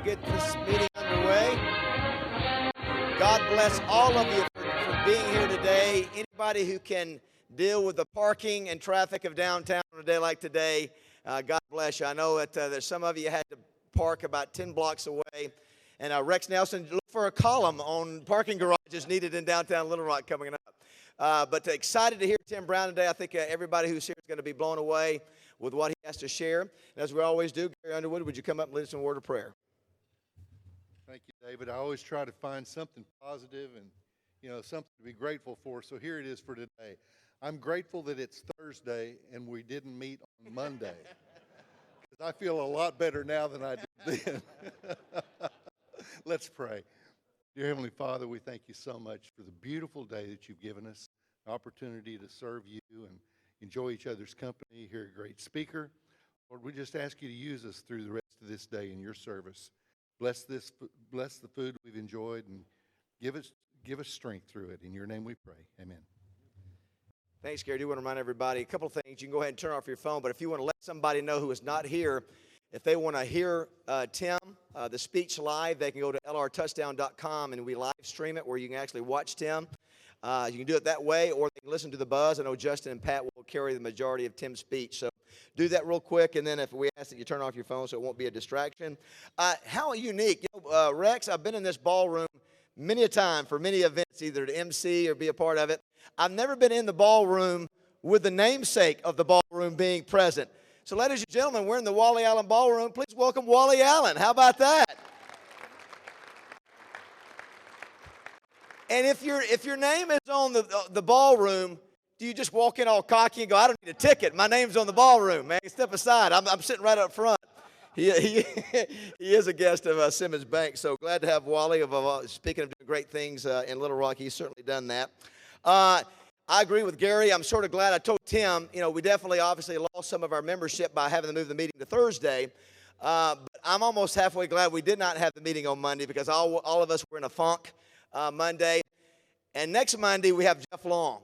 get this meeting underway. God bless all of you for being here today. Anybody who can deal with the parking and traffic of downtown on a day like today, God bless you. I know that there's some of you had to park about 10 blocks away. And Rex Nelson, look for a column on parking garages needed in downtown Little Rock coming up. But excited to hear Tim Brown today. I think everybody who's here is going to be blown away with what he has to share. And as we always do, Gary Underwood, would you come up and lead us in a word of prayer? Thank you, David. I always try to find something positive and, something to be grateful for. So here it is for today. I'm grateful that it's Thursday and we didn't meet on Monday. Because I feel a lot better now than I did then. Let's pray. Dear Heavenly Father, we thank you so much for the beautiful day that you've given us, the opportunity to serve you and enjoy each other's company, hear a great speaker. Lord, we just ask you to use us through the rest of this day in your service. Bless the food we've enjoyed, and give us strength through it. In your name we pray. Amen. Thanks, Gary. I do want to remind everybody a couple of things. You can go ahead and turn off your phone, but if you want to let somebody know who is not here, if they want to hear Tim, the speech live, they can go to lrtouchdown.com and we live stream it where you can actually watch Tim. You can do it that way, or they can listen to the buzz. I know Justin and Pat will carry the majority of Tim's speech. So do that real quick, and then if we ask that you turn off your phone so it won't be a distraction. How unique. Rex, I've been in this ballroom many a time for many events, either to MC or be a part of it. I've never been in the ballroom with the namesake of the ballroom being present. So ladies and gentlemen, we're in the Wally Allen Ballroom. Please welcome Wally Allen. How about that? And if your name is on the ballroom, do you just walk in all cocky and go, I don't need a ticket. My name's on the ballroom, man. Step aside. I'm sitting right up front. He is a guest of Simmons Bank, so glad to have Wally. Speaking of doing great things in Little Rock, he's certainly done that. I agree with Gary. I'm sort of glad I told Tim, we definitely obviously lost some of our membership by having to move the meeting to Thursday. But I'm almost halfway glad we did not have the meeting on Monday because all of us were in a funk Monday. And next Monday, we have Jeff Long.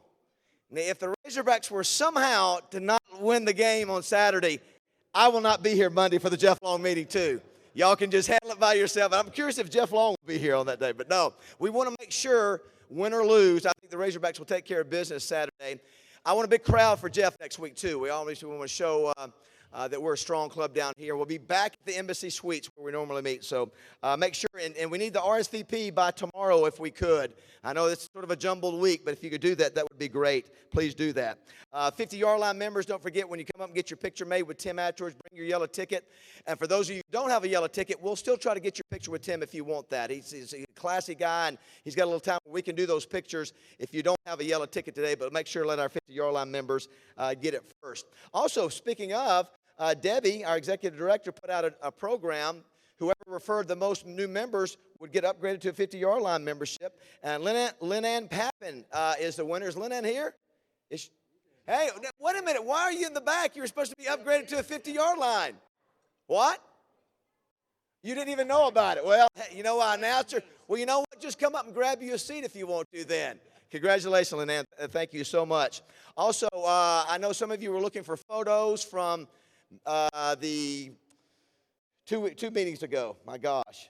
Now, if the Razorbacks were somehow to not win the game on Saturday, I will not be here Monday for the Jeff Long meeting too. Y'all can just handle it by yourself. I'm curious if Jeff Long will be here on that day. But no, we want to make sure, win or lose, I think the Razorbacks will take care of business Saturday. I want a big crowd for Jeff next week too. We always want to show that we're a strong club down here. We'll be back at the Embassy Suites where we normally meet. So make sure, and we need the RSVP by tomorrow if we could. I know it's sort of a jumbled week, but if you could do that, that would be great. Please do that. 50-yard line members, don't forget when you come up and get your picture made with Tim afterwards, bring your yellow ticket. And for those of you who don't have a yellow ticket, we'll still try to get your picture with Tim if you want that. He's a classy guy, and he's got a little time where we can do those pictures if you don't have a yellow ticket today, but make sure to let our 50-yard line members get it first. Also, speaking of, Debbie, our executive director, put out a program. Whoever referred the most new members would get upgraded to a 50-yard line membership. And Lynn Pappin is the winner. Is Lynn here? Hey, wait a minute. Why are you in the back? You were supposed to be upgraded to a 50-yard line. What? You didn't even know about it. Well, hey, I announced her. Well, you know what? Just come up and grab you a seat if you want to then. Congratulations, Lynn. Thank you so much. Also, I know some of you were looking for photos from the two meetings ago. My gosh.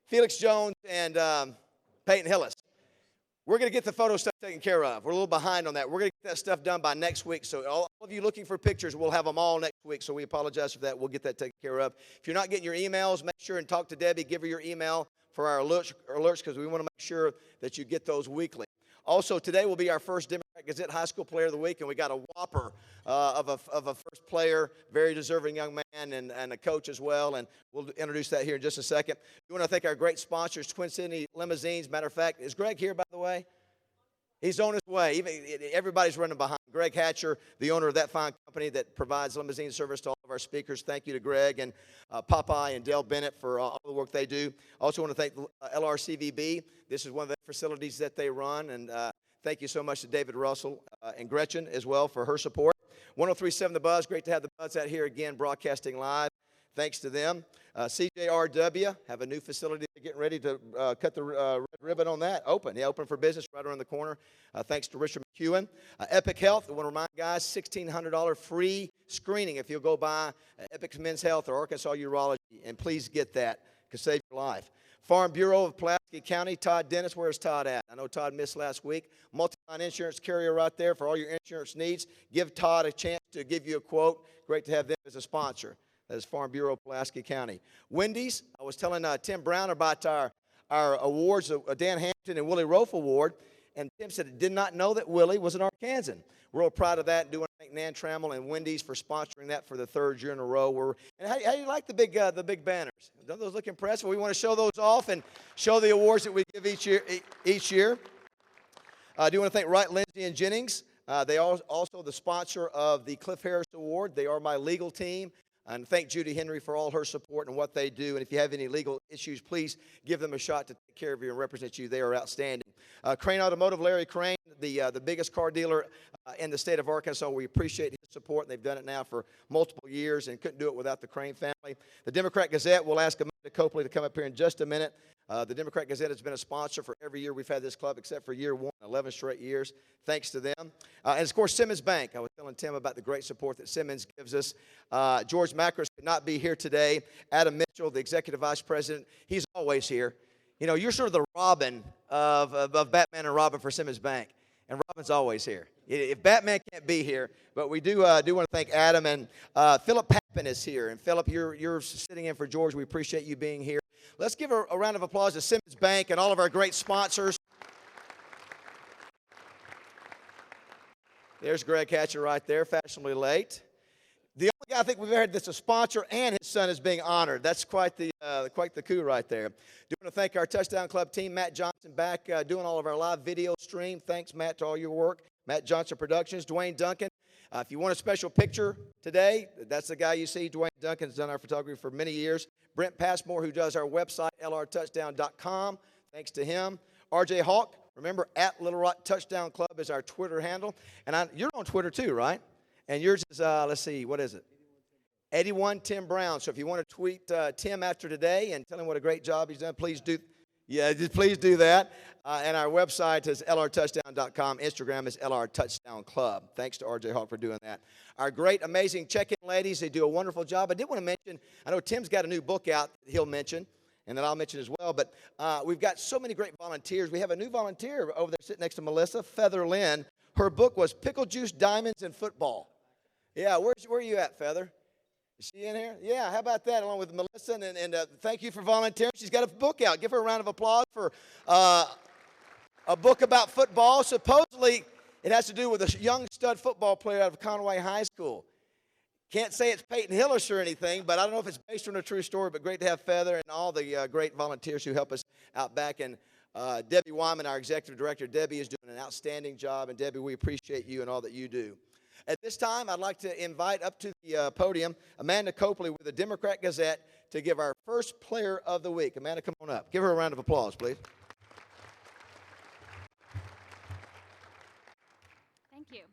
Felix Jones and Peyton Hillis. We're going to get the photo stuff taken care of. We're a little behind on that. We're going to get that stuff done by next week. So all of you looking for pictures, we'll have them all next week. So we apologize for that. We'll get that taken care of. If you're not getting your emails, make sure and talk to Debbie. Give her your email for our alerts because we want to make sure that you get those weekly. Also, today will be our first Democrat Gazette High School Player of the Week, and we got a whopper of a first player, very deserving young man, and a coach as well, and we'll introduce that here in just a second. We want to thank our great sponsors, Twin City Limousines. Matter of fact, is Greg here, by the way? He's on his way. Everybody's running behind. Greg Hatcher, the owner of that fine company that provides limousine service to all of our speakers. Thank you to Greg and Popeye and Dale Bennett for all the work they do. Also want to thank LRCVB. This is one of the facilities that they run. And thank you so much to David Russell and Gretchen as well for her support. 103.7 The Buzz. Great to have the Buzz out here again broadcasting live. Thanks to them. CJRW have a new facility. They're getting ready to cut the red ribbon on that. Open for business right around the corner. Thanks to Richard McEwen. Epic Health, I want to remind guys, $1,600 free screening if you'll go by Epic Men's Health or Arkansas Urology. And please get that could save your life. Farm Bureau of Pulaski County, Todd Dennis, where's Todd at? I know Todd missed last week. Multi-line insurance carrier right there for all your insurance needs. Give Todd a chance to give you a quote. Great to have them as a sponsor. That is Farm Bureau of Pulaski County. Wendy's, I was telling Tim Brown about our awards, Dan Hampton and Willie Rofe Award, and Tim said he did not know that Willie was an Arkansan. We're real proud of that, and do want to thank Nan Trammell and Wendy's for sponsoring that for the third year in a row. And how do you like the big banners? Don't those look impressive? We want to show those off and show the awards that we give each year. I do want to thank Wright, Lindsay, and Jennings. They are also the sponsor of the Cliff Harris Award. They are my legal team. And thank Judy Henry for all her support and what they do. And if you have any legal issues, please give them a shot to take care of you and represent you. They are outstanding. Crane Automotive, Larry Crane, the biggest car dealer in the state of Arkansas. We appreciate his support. They've done it now for multiple years and couldn't do it without the Crane family. The Democrat Gazette, we'll ask Amanda Copley to come up here in just a minute. The Democrat Gazette has been a sponsor for every year we've had this club except for year one, 11 straight years. Thanks to them. And, of course, Simmons Bank. I was telling Tim about the great support that Simmons gives us. George Macris could not be here today. Adam Mitchell, the Executive Vice President, he's always here. You know, you're sort of the Robin of Batman and Robin for Simmons Bank. And Robin's always here. If Batman can't be here, but we do want to thank Adam. And Philip Pappin is here. And, Philip, you're sitting in for George. We appreciate you being here. Let's give a round of applause to Simmons Bank and all of our great sponsors. There's Greg Hatcher right there, fashionably late. The only guy I think we've ever had that's a sponsor and his son is being honored. That's quite the coup right there. Do want to thank our Touchdown Club team, Matt Johnson back doing all of our live video stream. Thanks, Matt, to all your work. Matt Johnson Productions, Dwayne Duncan. If you want a special picture today, that's the guy you see. Dwayne Duncan has done our photography for many years. Brent Passmore, who does our website, lrtouchdown.com. Thanks to him. RJ Hawk, remember, at Little Rock Touchdown Club is our Twitter handle. And you're on Twitter too, right? And yours is, let's see, what is it? 81 Tim Brown. So if you want to tweet Tim after today and tell him what a great job he's done, please do. Yeah, just please do that. And our website is lrtouchdown.com. Instagram is lrtouchdownclub. Thanks to RJ Hawk for doing that. Our great, amazing check-in ladies, they do a wonderful job. I did want to mention, I know Tim's got a new book out that he'll mention, and that I'll mention as well. But we've got so many great volunteers. We have a new volunteer over there sitting next to Melissa, Feather Lynn. Her book was Pickle Juice, Diamonds, and Football. Yeah, where are you at, Feather? Is she in here? Yeah, how about that, along with Melissa? And thank you for volunteering. She's got a book out. Give her a round of applause for a book about football. Supposedly, it has to do with a young stud football player out of Conway High School. Can't say it's Peyton Hillis or anything, but I don't know if it's based on a true story, but great to have Feather and all the great volunteers who help us out back. And Debbie Wyman, our executive director, Debbie is doing an outstanding job. And, Debbie, we appreciate you and all that you do. At this time, I'd like to invite up to the podium Amanda Copley with the Democrat Gazette to give our first player of the week. Amanda, come on up. Give her a round of applause, please. Thank you.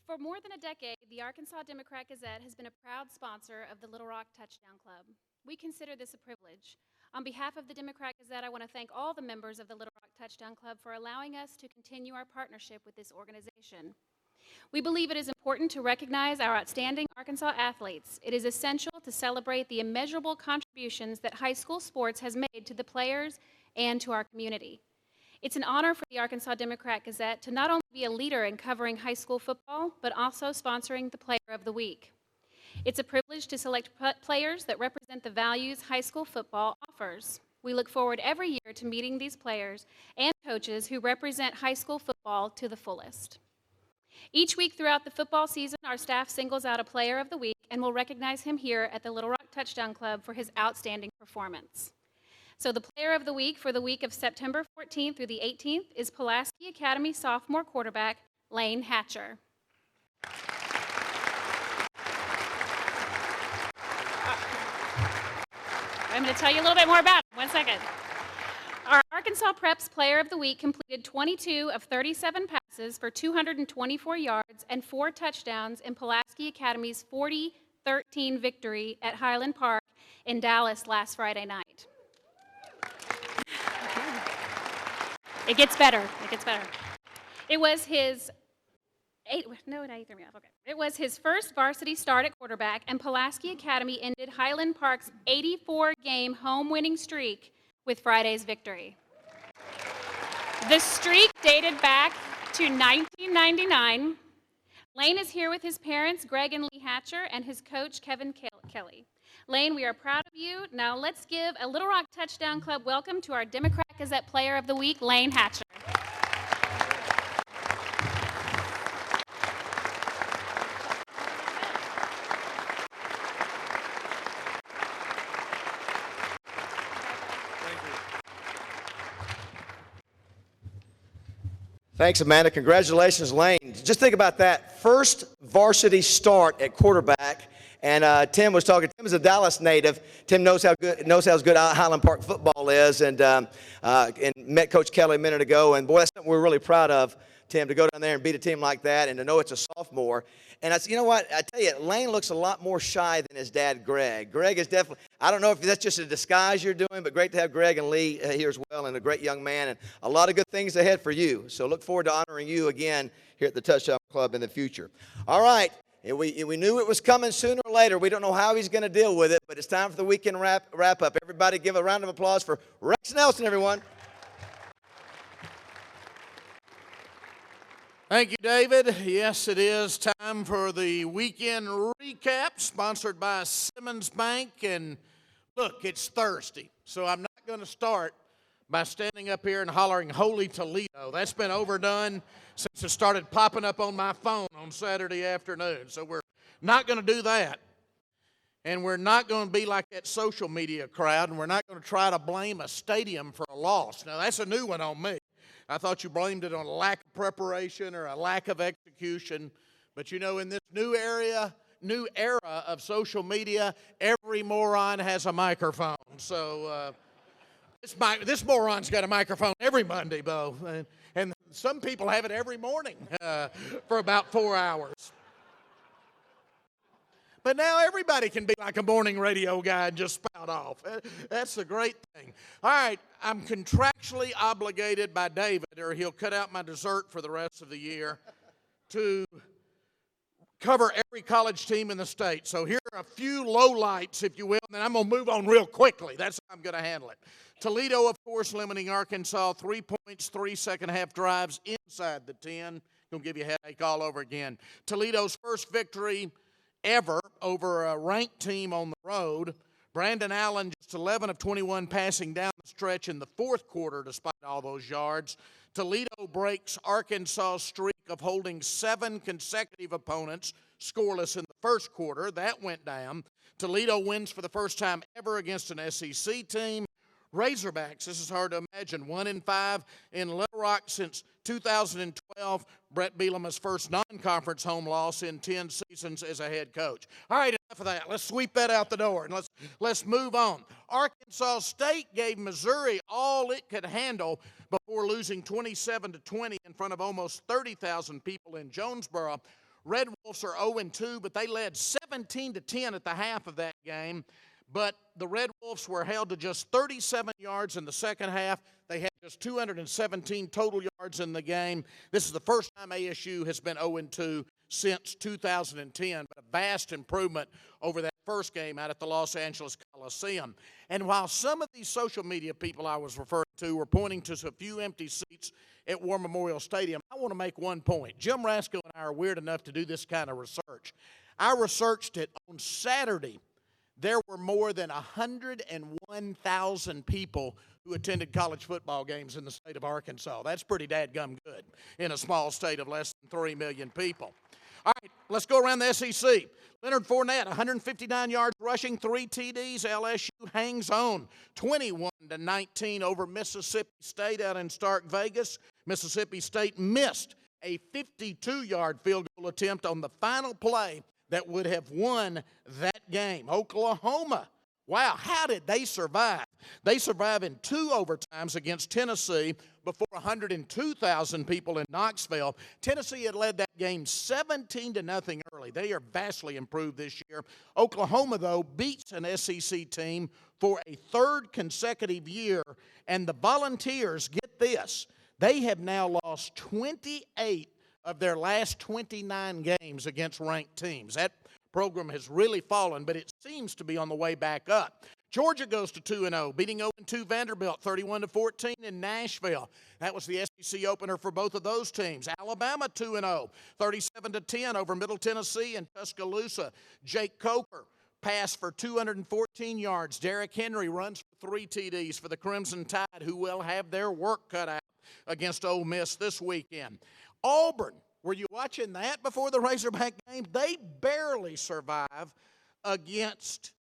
For more than a decade, the Arkansas Democrat Gazette has been a proud sponsor of the Little Rock Touchdown Club. We consider this a privilege. On behalf of the Democrat Gazette, I want to thank all the members of the Little Rock Touchdown Club for allowing us to continue our partnership with this organization. We believe it is important to recognize our outstanding Arkansas athletes. It is essential to celebrate the immeasurable contributions that high school sports has made to the players and to our community. It's an honor for the Arkansas Democrat Gazette to not only be a leader in covering high school football, but also sponsoring the Player of the Week. It's a privilege to select players that represent the values high school football offers. We look forward every year to meeting these players and coaches who represent high school football to the fullest. Each week throughout the football season, our staff singles out a Player of the Week and will recognize him here at the Little Rock Touchdown Club for his outstanding performance. So the Player of the Week for the week of September 14th through the 18th is Pulaski Academy sophomore quarterback Lane Hatcher. I'm going to tell you a little bit more about him. 1 second. Our Arkansas Preps Player of the Week completed 22 of 37 passes for 224 yards and 4 touchdowns in Pulaski Academy's 40-13 victory at Highland Park in Dallas last Friday night. It gets better. It gets better. It was his No, now you threw me off. Okay. It was his first varsity start at quarterback, and Pulaski Academy ended Highland Park's 84-game home winning streak with Friday's victory. The streak dated back to 1999. Lane is here with his parents, Greg and Lee Hatcher, and his coach, Kevin Kelly. Lane, we are proud of you. Now let's give a Little Rock Touchdown Club welcome to our Democrat Gazette Player of the Week, Lane Hatcher. Thanks, Amanda. Congratulations, Lane. Just think about that. First varsity start at quarterback. And Tim was talking. Tim is a Dallas native. Tim knows how good Highland Park football is, and met Coach Kelly a minute ago. And boy, that's something we're really proud of, Tim, to go down there and beat a team like that, and to know it's a sophomore. And you know what? I tell you, Lane looks a lot more shy than his dad, Greg. Greg is definitely, I don't know if that's just a disguise you're doing, but great to have Greg and Lee here as well, and a great young man, and a lot of good things ahead for you. So look forward to honoring you again here at the Touchdown Club in the future. All right. We knew it was coming sooner or later. We don't know how he's going to deal with it, but it's time for the weekend wrap up. Everybody give a round of applause for Rex Nelson, everyone. Thank you, David. Yes, it is time for the weekend recap, sponsored by Simmons Bank. And look, it's Thursday, so I'm not going to start by standing up here and hollering, "Holy Toledo." That's been overdone since it started popping up on my phone on Saturday afternoon. So we're not going to do that. And we're not going to be like that social media crowd, and we're not going to try to blame a stadium for a loss. Now, that's a new one on me. I thought you blamed it on a lack of preparation or a lack of execution. But, you know, in this new era of social media, every moron has a microphone. So this moron's got a microphone every Monday, Bo. And some people have it every morning for about 4 hours. But now everybody can be like a morning radio guy and just spout off. That's the great thing. All right, I'm contractually obligated by David, or he'll cut out my dessert for the rest of the year, to cover every college team in the state. So here are a few lowlights, if you will, and then I'm going to move on real quickly. That's how I'm going to handle it. Toledo, of course, limiting Arkansas 3 points, 3 second-half drives inside the 10. Going to give you a headache all over again. Toledo's first victory ever over a ranked team on the road. Brandon Allen just 11 of 21 passing down the stretch in the fourth quarter despite all those yards. Toledo breaks Arkansas' streak of holding 7 consecutive opponents scoreless in the first quarter. That went down. Toledo wins for the first time ever against an SEC team. Razorbacks, this is hard to imagine, 1-5 in Little Rock since 2012. Brett Bielema's first non-conference home loss in 10 seasons as a head coach. All right, enough of that. Let's sweep that out the door and let's move on. Arkansas State gave Missouri all it could handle before losing 27-20 in front of almost 30,000 people in Jonesboro. Red Wolves are 0-2, but they led 17-10 at the half of that game. But the Red Wolves were held to just 37 yards in the second half. They had just 217 total yards in the game. This is the first time ASU has been 0-2 since 2010, but a vast improvement over that first game out at the Los Angeles Coliseum. And while some of these social media people I was referring to were pointing to a few empty seats at War Memorial Stadium, I want to make one point. Jim Rasco and I are weird enough to do this kind of research. I researched it on Saturday. There were more than 101,000 people who attended college football games in the state of Arkansas. That's pretty dadgum good in a small state of less than 3 million people. All right, let's go around the SEC. Leonard Fournette, 159 yards rushing, 3 TDs. LSU hangs on 21-19 over Mississippi State out in Stark Vegas. Mississippi State missed a 52-yard field goal attempt on the final play that would have won that game. Oklahoma, wow, how did they survive? They survived in 2 overtimes against Tennessee before 102,000 people in Knoxville. Tennessee had led that game 17-0 early. They are vastly improved this year. Oklahoma, though, beats an SEC team for a 3rd consecutive year. And the Volunteers, get this, they have now lost 28 of their last 29 games against ranked teams. That program has really fallen, but it seems to be on the way back up. Georgia goes to 2-0, beating 0-2 Vanderbilt 31-14 in Nashville. That was the SEC opener for both of those teams. Alabama 2-0, 37-10 over Middle Tennessee and Tuscaloosa. Jake Coker passed for 214 yards. Derrick Henry runs for 3 TDs for the Crimson Tide, who will have their work cut out against Ole Miss this weekend. Auburn, were you watching that before the Razorback game? They barely survive against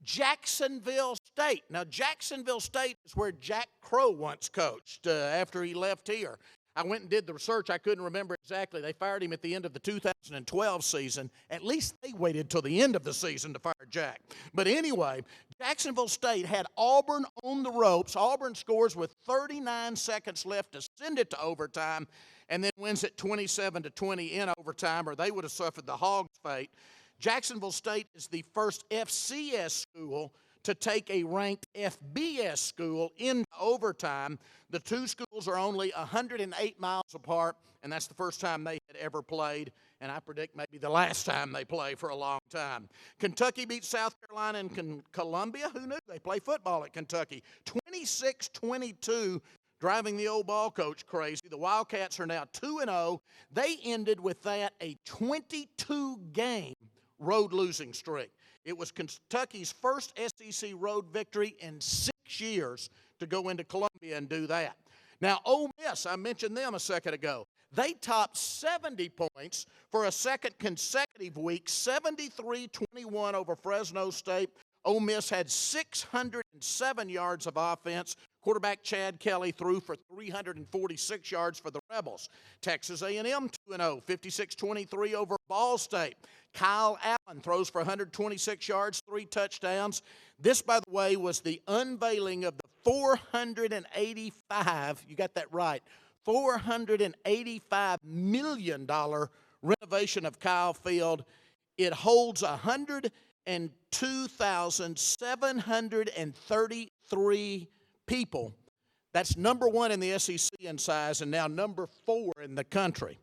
Jacksonville State. Now, Jacksonville State is where Jack Crow once coached after he left here. I went and did the research. I couldn't remember exactly. They fired him at the end of the 2012 season. At least they waited till the end of the season to fire Jack. But anyway, Jacksonville State had Auburn on the ropes. Auburn scores with 39 seconds left to send it to overtime and then wins it 27-20 in overtime, or they would have suffered the Hogs' fate. Jacksonville State is the first FCS school to take a ranked FBS school into overtime. The two schools are only 108 miles apart, and that's the first time they had ever played, and I predict maybe the last time they play for a long time. Kentucky beat South Carolina and Columbia. Who knew? They play football at Kentucky. 26-22, driving the old ball coach crazy. The Wildcats are now 2-0. They ended with that a 22-game road losing streak. It was Kentucky's first SEC road victory in 6 years to go into Columbia and do that. Now, Ole Miss, I mentioned them a second ago. They topped 70 points for a second consecutive week, 73-21 over Fresno State. Ole Miss had 607 yards of offense. Quarterback Chad Kelly threw for 346 yards for the Rebels. Texas A&M 2-0, 56-23 over Ball State. Kyle Allen throws for 126 yards, 3 touchdowns. This, by the way, was the unveiling of the $485, you got that right, $485 million renovation of Kyle Field. It holds 102,733 people. That's number 1 in the SEC in size and now number 4 in the country.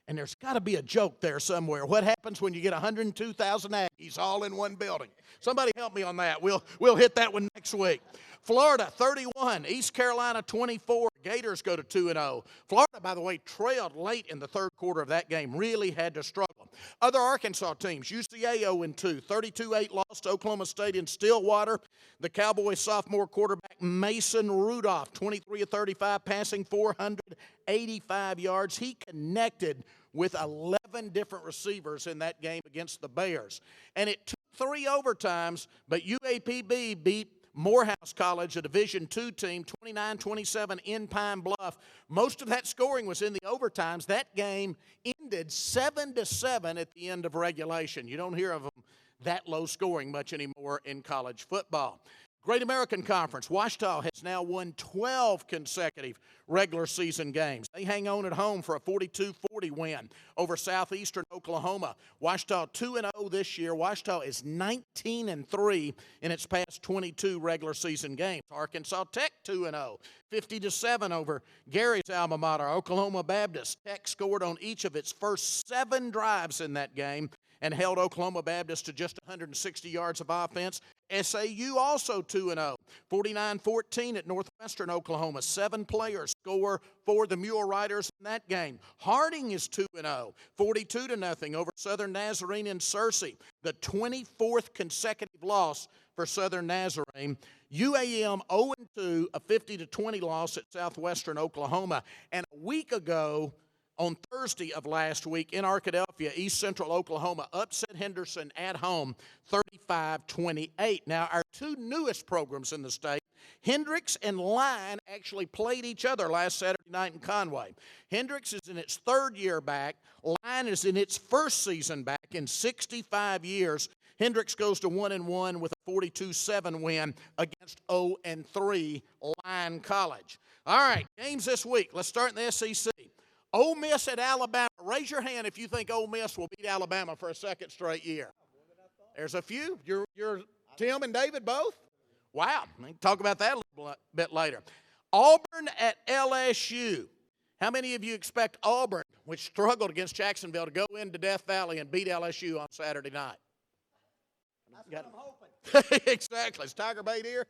And there's got to be a joke there somewhere. What happens when you get 102,000 Aggies all in one building? Somebody help me on that. We'll hit that one next week. Florida 31, East Carolina 24. Gators go to 2-0. Florida, by the way, trailed late in the third quarter of that game. Really had to struggle. Other Arkansas teams, UCA 0-2, 32-8 lost to Oklahoma State in Stillwater. The Cowboys sophomore quarterback Mason Rudolph, 23 of 35, passing 485 yards. He connected with 11 different receivers in that game against the Bears. And it took 3 overtimes, but UAPB beat Morehouse College, a Division II team, 29-27 in Pine Bluff. Most of that scoring was in the overtimes. That game ended 7-7 at the end of regulation. You don't hear of them that low scoring much anymore in college football. Great American Conference, Ouachita has now won 12 consecutive regular season games. They hang on at home for a 42-40 win over Southeastern Oklahoma. Ouachita 2-0 this year. Ouachita is 19-3 in its past 22 regular season games. Arkansas Tech 2-0, 50-7 over Gary's alma mater, Oklahoma Baptist. Tech scored on each of its first 7 drives in that game and held Oklahoma Baptist to just 160 yards of offense. SAU also 2-0, 49-14 at Northwestern Oklahoma. 7 players score for the Mule Riders in that game. Harding is 2-0, 42-0 over Southern Nazarene and Searcy. The 24th consecutive loss for Southern Nazarene. UAM 0-2, a 50-20 loss at Southwestern Oklahoma. And a week ago, on Thursday of last week in Arkadelphia, East Central Oklahoma upset Henderson at home 35-28. Now, our 2 newest programs in the state, Hendricks and Line, actually played each other last Saturday night in Conway. Hendricks is in its 3rd year back. Line is in its 1st season back in 65 years. Hendricks goes to 1-1 with a 42-7 win against 0-3 Line College. All right, games this week. Let's start in the SEC. Ole Miss at Alabama. Raise your hand if you think Ole Miss will beat Alabama for a 2nd straight year. There's a few. You're Tim and David both? Wow. We can talk about that a little bit later. Auburn at LSU. How many of you expect Auburn, which struggled against Jacksonville, to go into Death Valley and beat LSU on Saturday night? That's what I'm hoping. Exactly. Is Tiger Bait here?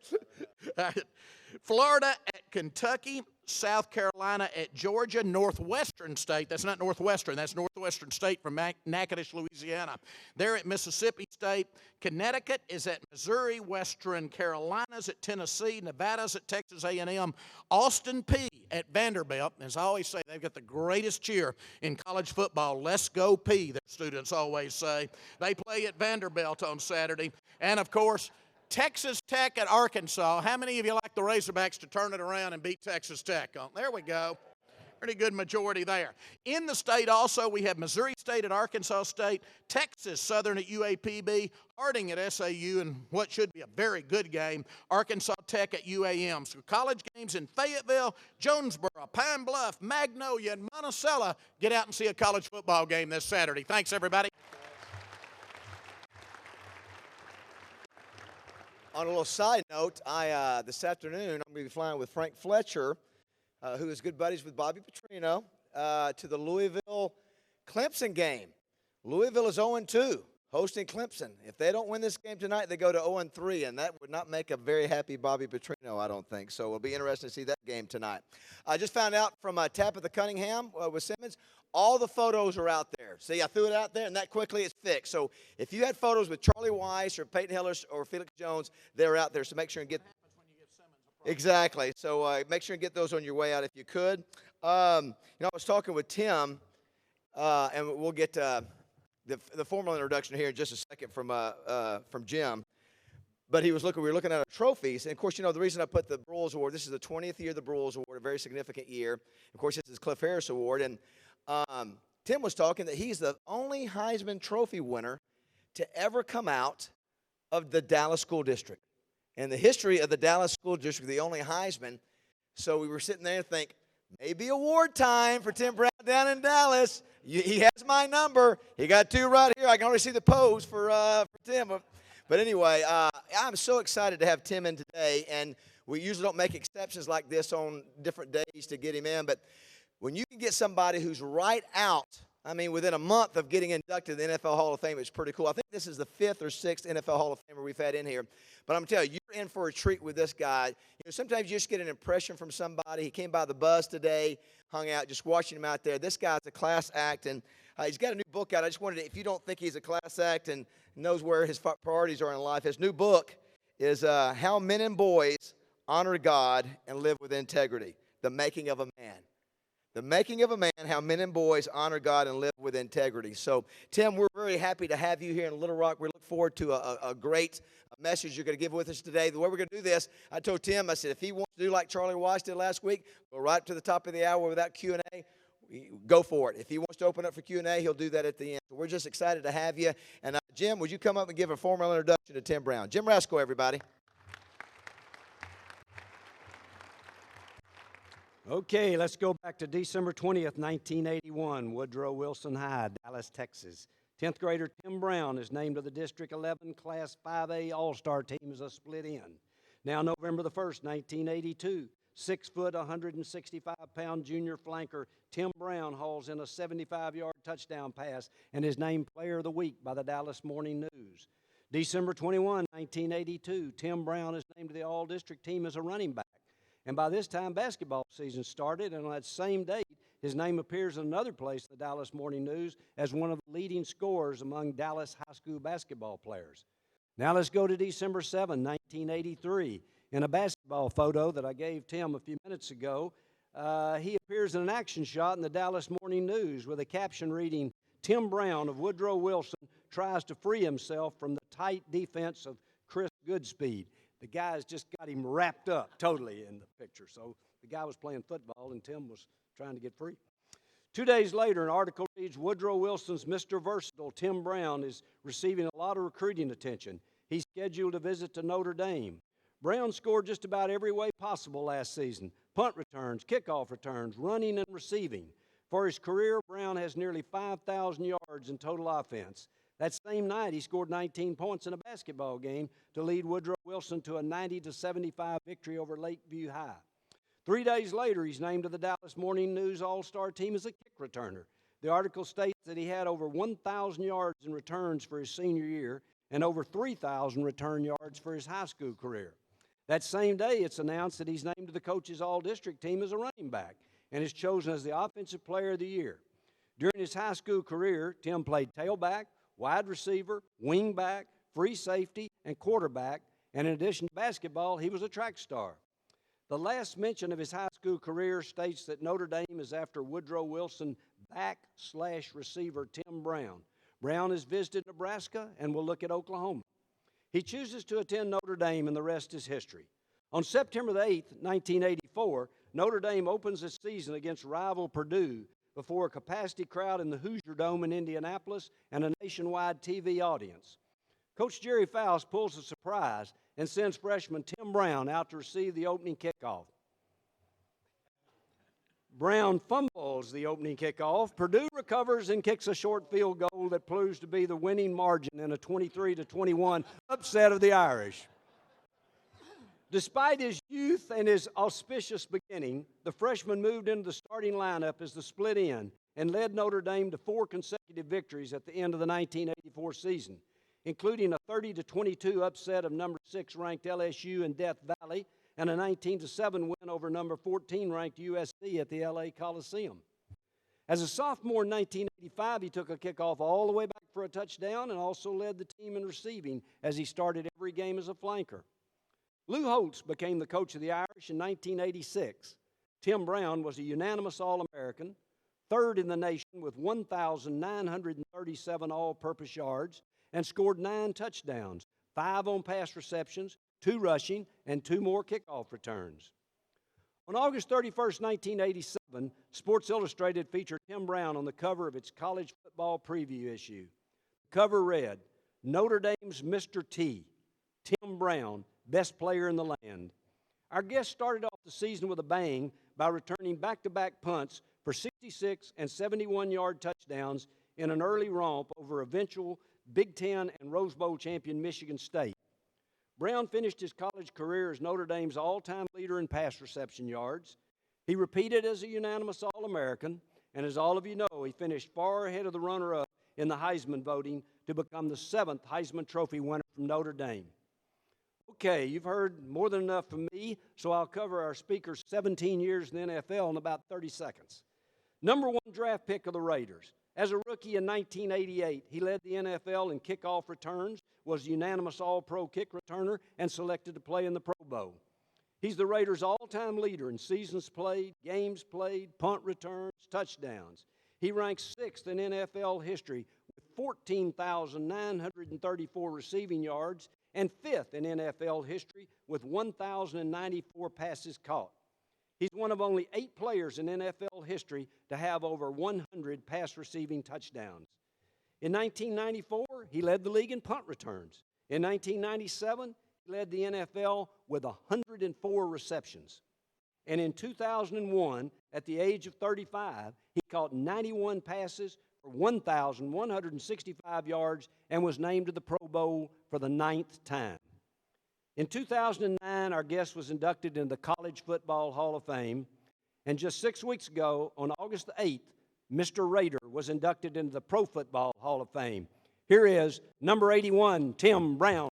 Florida at Kentucky, South Carolina at Georgia, Northwestern State. That's not Northwestern. That's Northwestern State from Natchitoches, Louisiana. They're at Mississippi State. Connecticut is at Missouri. Western Carolina's at Tennessee. Nevada's at Texas A&M. Austin Peay at Vanderbilt. As I always say, they've got the greatest cheer in college football. Let's go Peay, their students always say. They play at Vanderbilt on Saturday. And, of course, Texas Tech at Arkansas. How many of you like the Razorbacks to turn it around and beat Texas Tech? Oh, there we go. Pretty good majority there. In the state also, we have Missouri State at Arkansas State, Texas Southern at UAPB, Harding at SAU, and what should be a very good game, Arkansas Tech at UAM. So college games in Fayetteville, Jonesboro, Pine Bluff, Magnolia, and Monticello. Get out and see a college football game this Saturday. Thanks, everybody. On a little side note, this afternoon I'm going to be flying with Frank Fletcher, who is good buddies with Bobby Petrino, to the Louisville Clemson game. Louisville is 0-2, hosting Clemson. If they don't win this game tonight, they go to 0-3, and that would not make a very happy Bobby Petrino, I don't think. So it'll be interesting to see that game tonight. I just found out from Tabitha Cunningham with Simmons, all the photos are out there. See, I threw it out there, and that quickly it's fixed. So if you had photos with Charlie Weiss or Peyton Hillis or Felix Jones, they're out there. So make sure and get exactly. So make sure and get those on your way out if you could. I was talking with Tim, and we'll get the formal introduction here in just a second from Jim. But we were looking at our trophies. And, of course, the reason I put the Broyles Award, this is the 20th year of the Broyles Award, a very significant year. Of course, this is Cliff Harris Award. And Tim was talking that he's the only Heisman Trophy winner to ever come out of the Dallas School District. In the history of the Dallas School District, the only Heisman. So we were sitting there and think, maybe award time for Tim Brown down in Dallas. He has my number. He got 2 right here. I can already see the pose for Tim. But anyway, I'm so excited to have Tim in today. And we usually don't make exceptions like this on different days to get him in. But when you can get somebody who's right out, within a month of getting inducted to the NFL Hall of Fame, it's pretty cool. I think this is the 5th or 6th NFL Hall of Famer we've had in here. But I'm telling you, you're in for a treat with this guy. Sometimes you just get an impression from somebody. He came by the buzz today, hung out, just watching him out there. This guy's a class act, and he's got a new book out. I just wanted to, if you don't think he's a class act and knows where his priorities are in life, his new book is How Men and Boys Honor God and Live with Integrity, The Making of a Man. The Making of a Man, How Men and Boys Honor God and Live with Integrity. So, Tim, we're very happy to have you here in Little Rock. We look forward to a great message you're going to give with us today. The way we're going to do this, I told Tim, I said, if he wants to do like Charlie Weiss did last week, go right to the top of the hour without Q&A, go for it. If he wants to open up for Q&A, he'll do that at the end. So we're just excited to have you. And, Jim, would you come up and give a formal introduction to Tim Brown? Jim Rasco, everybody. Okay, let's go back to December 20th, 1981, Woodrow Wilson High, Dallas, Texas. 10th grader Tim Brown is named to the District 11 Class 5A All-Star team as a split end. Now November the 1st, 1982, 6 foot, 165-pound junior flanker Tim Brown hauls in a 75-yard touchdown pass and is named Player of the Week by the Dallas Morning News. December 21, 1982, Tim Brown is named to the All-District team as a running back. And by this time, basketball season started, and on that same date, his name appears in another place in the Dallas Morning News as one of the leading scorers among Dallas high school basketball players. Now let's go to December 7, 1983. In a basketball photo that I gave Tim a few minutes ago, he appears in an action shot in the Dallas Morning News with a caption reading, Tim Brown of Woodrow Wilson tries to free himself from the tight defense of Chris Goodspeed. The guy's just got him wrapped up totally in the picture. So the guy was playing football and Tim was trying to get free. 2 days later, an article reads, Woodrow Wilson's Mr. Versatile, Tim Brown, is receiving a lot of recruiting attention. He's scheduled a visit to Notre Dame. Brown scored just about every way possible last season. Punt returns, kickoff returns, running and receiving. For his career, Brown has nearly 5,000 yards in total offense. That same night, he scored 19 points in a basketball game to lead Woodrow Wilson to a 90-75 victory over Lakeview High. 3 days later, he's named to the Dallas Morning News All-Star team as a kick returner. The article states that he had over 1,000 yards in returns for his senior year and over 3,000 return yards for his high school career. That same day, it's announced that he's named to the coach's all-district team as a running back and is chosen as the Offensive Player of the Year. During his high school career, Tim played tailback, wide receiver, wing back, free safety, and quarterback, and in addition to basketball, he was a track star. The last mention of his high school career states that Notre Dame is after Woodrow Wilson back/receiver Tim Brown. Brown has visited Nebraska and will look at Oklahoma. He chooses to attend Notre Dame, and the rest is history. On September the 8th, 1984, Notre Dame opens its season against rival Purdue before a capacity crowd in the Hoosier Dome in Indianapolis and a nationwide TV audience. Coach Jerry Faust pulls a surprise and sends freshman Tim Brown out to receive the opening kickoff. Brown fumbles the opening kickoff. Purdue recovers and kicks a short field goal that proves to be the winning margin in a 23-21 upset of the Irish. Despite his youth and his auspicious beginning, the freshman moved into the starting lineup as the split end and led Notre Dame to 4 consecutive victories at the end of the 1984 season, including a 30-22 upset of number 6 ranked LSU in Death Valley and a 19-7 win over number 14 ranked USC at the LA Coliseum. As a sophomore in 1985, he took a kickoff all the way back for a touchdown and also led the team in receiving as he started every game as a flanker. Lou Holtz became the coach of the Irish in 1986. Tim Brown was a unanimous All-American, third in the nation with 1,937 all-purpose yards, and scored 9 touchdowns, 5 on pass receptions, 2 rushing, and 2 more kickoff returns. On August 31st, 1987, Sports Illustrated featured Tim Brown on the cover of its college football preview issue. The cover read, "Notre Dame's Mr. T, Tim Brown, best player in the land." Our guest started off the season with a bang by returning back-to-back punts for 66 and 71-yard touchdowns in an early romp over eventual Big Ten and Rose Bowl champion Michigan State. Brown finished his college career as Notre Dame's all-time leader in pass reception yards. He repeated as a unanimous All-American, and as all of you know, he finished far ahead of the runner-up in the Heisman voting to become the 7th Heisman Trophy winner from Notre Dame. Okay, you've heard more than enough from me, so I'll cover our speaker's 17 years in the NFL in about 30 seconds. Number 1 draft pick of the Raiders. As a rookie in 1988, he led the NFL in kickoff returns, was a unanimous All-Pro kick returner, and selected to play in the Pro Bowl. He's the Raiders' all-time leader in seasons played, games played, punt returns, touchdowns. He ranks 6th in NFL history with 14,934 receiving yards and 5th in NFL history with 1,094 passes caught. He's one of only 8 players in NFL history to have over 100 pass receiving touchdowns. In 1994, he led the league in punt returns. In 1997, he led the NFL with 104 receptions. And in 2001, at the age of 35, he caught 91 passes for 1,165 yards and was named to the Pro Bowl for the 9th time. In 2009, our guest was inducted into the College Football Hall of Fame. And just 6 weeks ago, on August the 8th, Mr. Raider was inducted into the Pro Football Hall of Fame. Here is number 81, Tim Brown.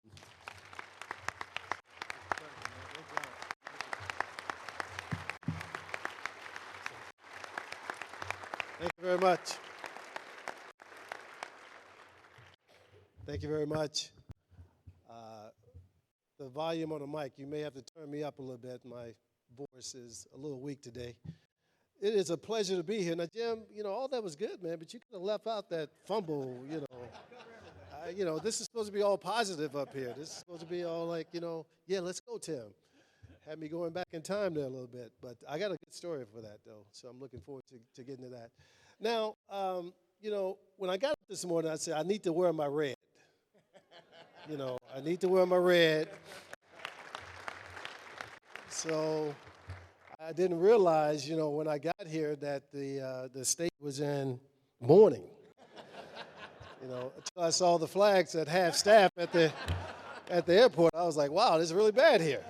Thank you very much. Thank you very much. The volume on the mic, you may have to turn me up a little bit. My voice is a little weak today. It is a pleasure to be here. Now, Jim, all that was good, man, but you could have left out that fumble, this is supposed to be all positive up here. This is supposed to be all like, yeah, let's go, Tim. Had me going back in time there a little bit, but I got a good story for that, though, so I'm looking forward to getting to that. Now, when I got up this morning, I said, I need to wear my red. I need to wear my red. So I didn't realize, when I got here that the state was in mourning. Until I saw the flags at half staff at the airport, I was like, wow, this is really bad here.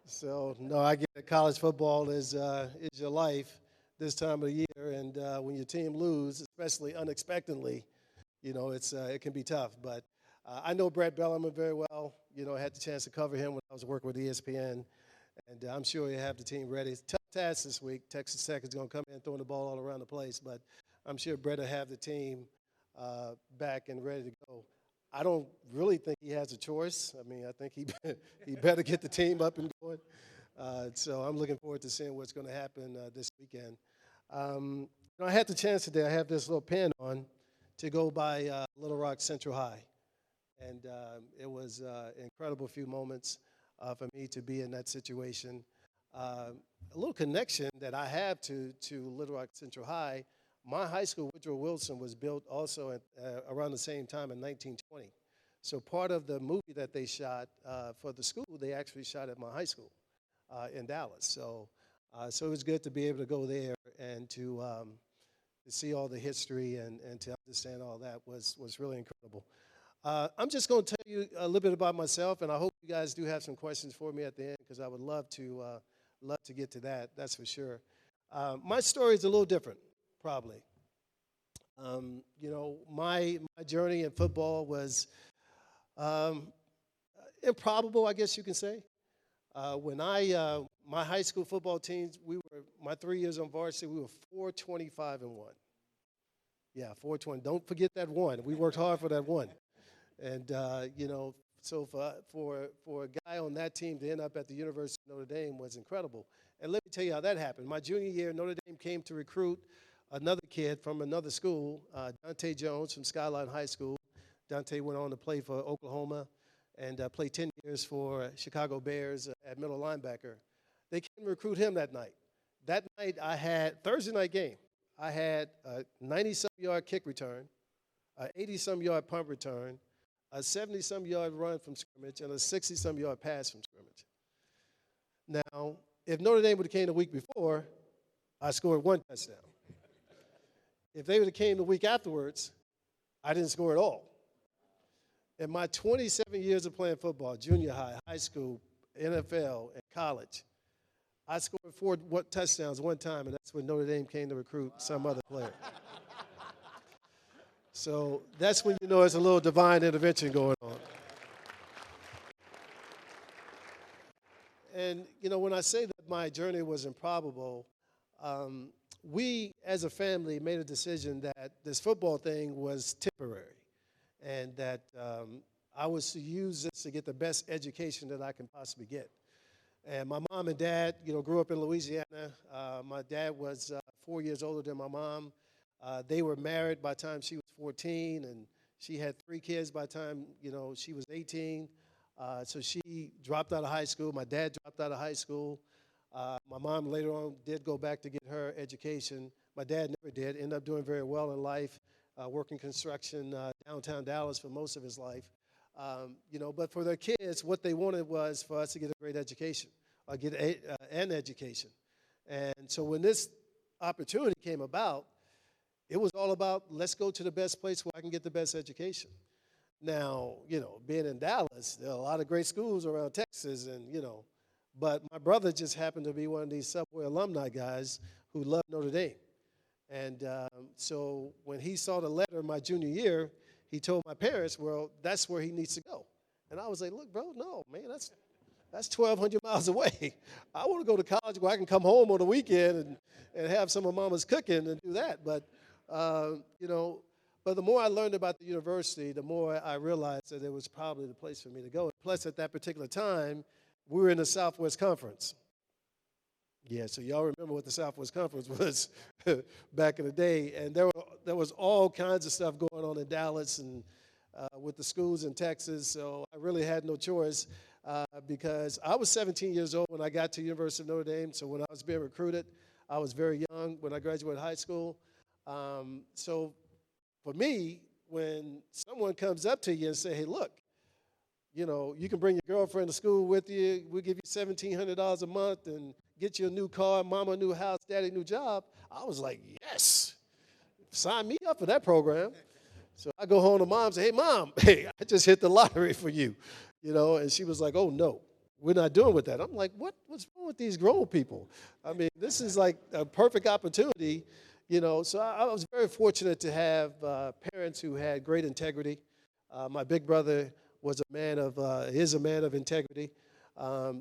So, no, I get that college football is your life this time of the year, and when your team lose, especially unexpectedly, it can be tough. But I know Brett Bellarmine very well. I had the chance to cover him when I was working with ESPN, and I'm sure he'll have the team ready. It's a tough task this week. Texas Tech is going to come in throwing the ball all around the place, but I'm sure Brett will have the team back and ready to go. I don't really think he has a choice. I mean, I think he better get the team up and going. So I'm looking forward to seeing what's going to happen this weekend. I had the chance today. I have this little pin on to go by Little Rock Central High. And it was an incredible few moments for me to be in that situation. A little connection that I have to Little Rock Central High. My high school, Woodrow Wilson, was built also around the same time in 1920. So part of the movie that they shot for the school, they actually shot at my high school in Dallas. So it was good to be able to go there and to see all the history and to understand all that was really incredible. I'm just going to tell you a little bit about myself, and I hope you guys do have some questions for me at the end because I would love to get to that. That's for sure. My story is a little different, probably. My journey in football was improbable, I guess you can say. When my high school football teams, my 3 years on varsity, we were 425-1. Yeah, 420. Don't forget that one. We worked hard for that one. And, so for a guy on that team to end up at the University of Notre Dame was incredible. And let me tell you how that happened. My junior year, Notre Dame came to recruit another kid from another school, Dante Jones from Skyline High School. Dante went on to play for Oklahoma and played 10 years for Chicago Bears at middle linebacker. They came to recruit him that night. That night I had, Thursday night game, I had a 90-some-yard kick return, a 80-some-yard punt return, a 70-some-yard run from scrimmage, and a 60-some-yard pass from scrimmage. Now, if Notre Dame would have came the week before, I scored one touchdown. If they would have came the week afterwards, I didn't score at all. In my 27 years of playing football, junior high, high school, NFL, and college, I scored 4 touchdowns one time, and that's when Notre Dame came to recruit some other player. So that's when you know there's a little divine intervention going on. And, when I say that my journey was improbable, we as a family made a decision that this football thing was temporary and that I was to use this to get the best education that I can possibly get. And my mom and dad, grew up in Louisiana. My dad was 4 years older than my mom. They were married by the time she was 14, and she had 3 kids by the time, she was 18. So she dropped out of high school. My dad dropped out of high school. My mom later on did go back to get her education. My dad never did, ended up doing very well in life, working construction downtown Dallas for most of his life. But for their kids, what they wanted was for us to get a great education, or get an education. And so when this opportunity came about, it was all about, let's go to the best place where I can get the best education. Now, being in Dallas, there are a lot of great schools around Texas, and, but my brother just happened to be one of these Subway alumni guys who loved Notre Dame. And so when he saw the letter my junior year, he told my parents, well, that's where he needs to go. And I was like, look, bro, no, man, that's 1,200 miles away. I want to go to college where I can come home on the weekend and have some of mama's cooking and do that. But, but the more I learned about the university, the more I realized that it was probably the place for me to go. Plus, at that particular time, we were in the Southwest Conference. Yeah, so y'all remember what the Southwest Conference was back in the day. And there was all kinds of stuff going on in Dallas and with the schools in Texas. So I really had no choice because I was 17 years old when I got to University of Notre Dame. So when I was being recruited, I was very young when I graduated high school. So for me, when someone comes up to you and say, hey, look, you can bring your girlfriend to school with you. We'll give you $1,700 a month and get you a new car, mama a new house, daddy a new job. I was like, yes, sign me up for that program. So I go home to mom and say, hey, Mom, hey, I just hit the lottery for you, and she was like, oh, no. we're not doing with that. I'm like, what's wrong with these grown people? I mean, this is like a perfect opportunity, you know. So I was very fortunate to have parents who had great integrity. My big brother was is a man of integrity.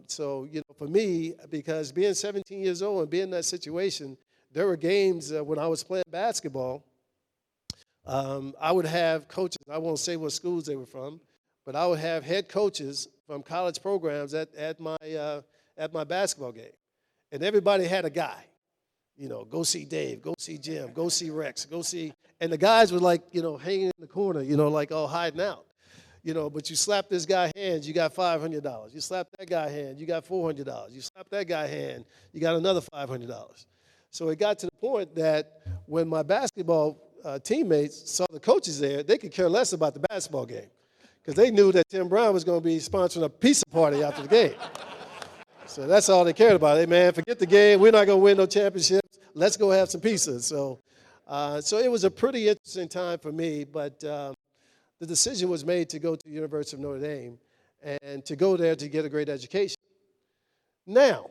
So, you know, for me, because being 17 years old and being in that situation, there were games when I was playing basketball. I would have coaches, I won't say what schools they were from, but I would have head coaches from college programs at my basketball game. And everybody had a guy. You know, go see Dave, go see Jim, go see Rex, go see. And the guys were like, you know, hanging in the corner, you know, like all hiding out. You know, but you slap this guy hands, you got $500. You slap that guy hand, you got $400. You slap that guy hand, you got another $500. So it got to the point that when my basketball teammates saw the coaches there, they could care less about the basketball game because they knew that Tim Brown was going to be sponsoring a pizza party after the game. So that's all they cared about. Hey, man, forget the game. We're not going to win no championships. Let's go have some pizza. So it was a pretty interesting time for me, but the decision was made to go to the University of Notre Dame and to go there to get a great education. Now,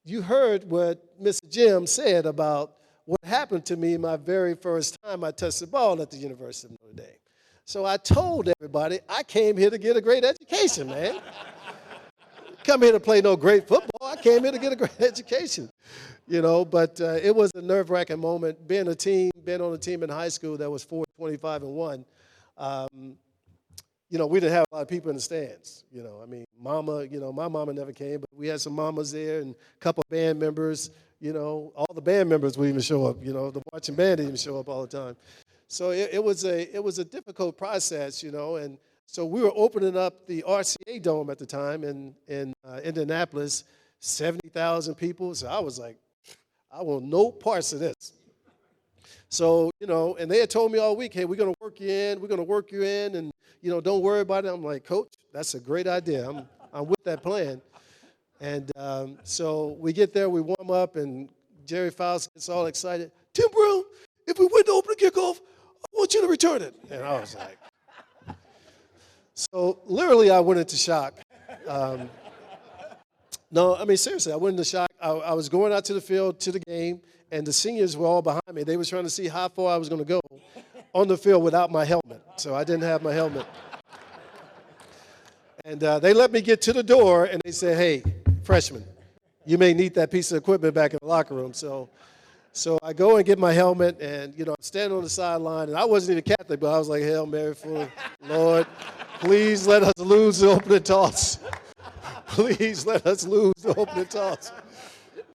you heard what Mr. Jim said about what happened to me my very first time I touched the ball at the University of Notre Dame. So I told everybody I came here to get a great education, man. Come here to play no great football. I came here to get a great education, you know. But it was a nerve-wracking moment. Being on a team in high school that was 4-25-1. You know, we didn't have a lot of people in the stands. You know, I mean, my mama never came, but we had some mamas there and a couple of band members. You know, all the band members would even show up. You know, the marching band didn't even show up all the time. So it was a difficult process, you know, and so we were opening up the RCA Dome at the time in Indianapolis, 70,000 people. So I was like, I want no parts of this. So, you know, and they had told me all week, hey, we're going to work you in, and, you know, don't worry about it. I'm like, Coach, that's a great idea. I'm with that plan. And so we get there, we warm up, and Jerry Fowles gets all excited. Tim Brown, if we win the opening kickoff, I want you to return it. And I was like, so literally I went into shock. No, I mean, seriously, I went into shock. I was going out to the field to the game, and the seniors were all behind me. They were trying to see how far I was going to go on the field without my helmet. So I didn't have my helmet. And they let me get to the door, and they said, hey, freshman, you may need that piece of equipment back in the locker room. So I go and get my helmet, and, you know, I'm standing on the sideline, and I wasn't even Catholic, but I was like, Hail Mary, full of Lord, please let us lose the opening toss. Please let us lose the opening toss.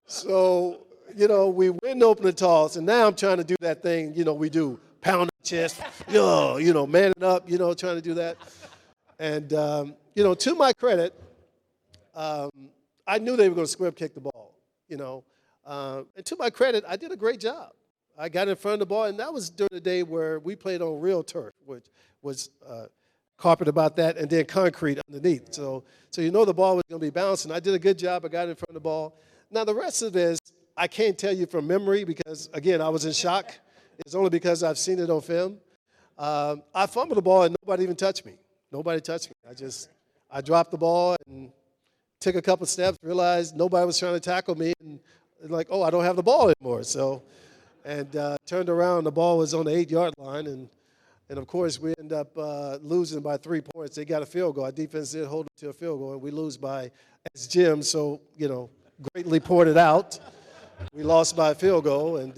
So, you know, we win the opening toss, and now I'm trying to do that thing, you know, we do, pound the chest, you know, manning up, you know, trying to do that. And, you know, to my credit, I knew they were going to squib kick the ball, you know. And to my credit, I did a great job. I got in front of the ball, and that was during the day where we played on real turf, which was carpet about that, and then concrete underneath. So you know the ball was going to be bouncing. I did a good job. I got in front of the ball. Now, the rest of this, I can't tell you from memory because, again, I was in shock. It's only because I've seen it on film. I fumbled the ball, and nobody even touched me. Nobody touched me. I dropped the ball and took a couple steps, realized nobody was trying to tackle me, and like, oh, I don't have the ball anymore. So, and turned around, the ball was on the 8-yard line, and of course, we end up losing by 3 points. They got a field goal. Our defense did hold it to a field goal, and we lose by, as Jim so, you know, greatly pointed out, we lost by a field goal, and,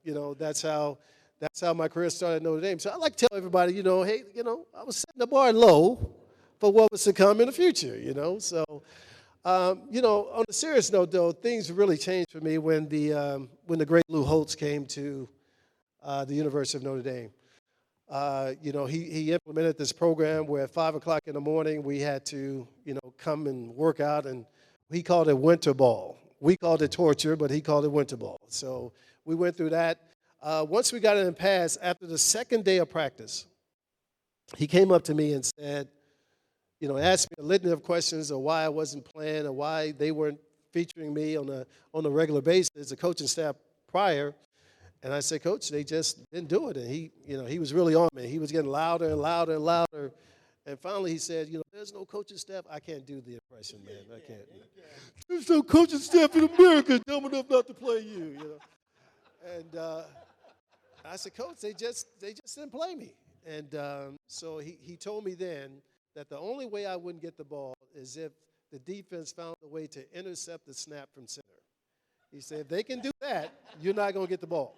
you know, that's how my career started at Notre Dame. So I like to tell everybody, you know, hey, you know, I was setting the bar low for what was to come in the future, you know. So, you know, on a serious note, though, things really changed for me when the great Lou Holtz came to the University of Notre Dame. You know, he implemented this program where at 5 o'clock in the morning we had to, you know, come and work out, and he called it winter ball. We called it torture, but he called it winter ball. So we went through that. Once we got it in pass, after the second day of practice, he came up to me and said, you know, asked me a litany of questions of why I wasn't playing or why they weren't featuring me on a regular basis, the coaching staff prior. And I said, Coach, they just didn't do it. And he was really on me. He was getting louder and louder and louder. And finally he said, you know, there's no coaching staff. I can't do the impression, man. I can't. There's no coaching staff in America dumb enough not to play you, you know. And I said, Coach, they just didn't play me. And so he told me then that the only way I wouldn't get the ball is if the defense found a way to intercept the snap from center. He said, if they can do that, you're not going to get the ball.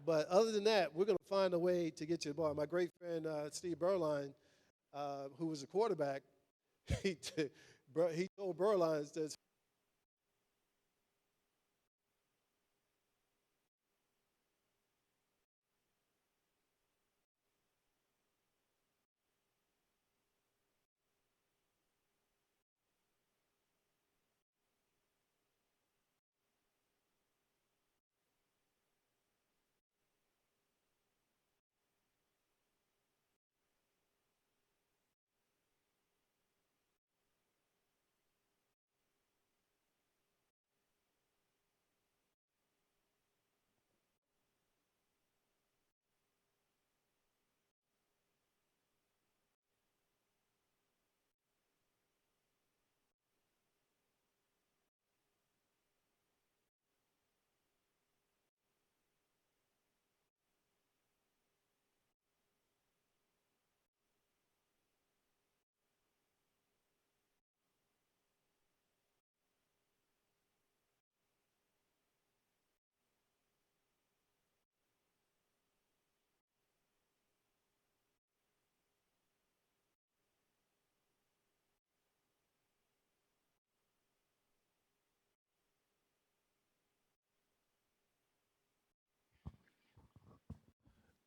But other than that, we're going to find a way to get you the ball. My great friend Steve Berline, who was a quarterback, he told Berline that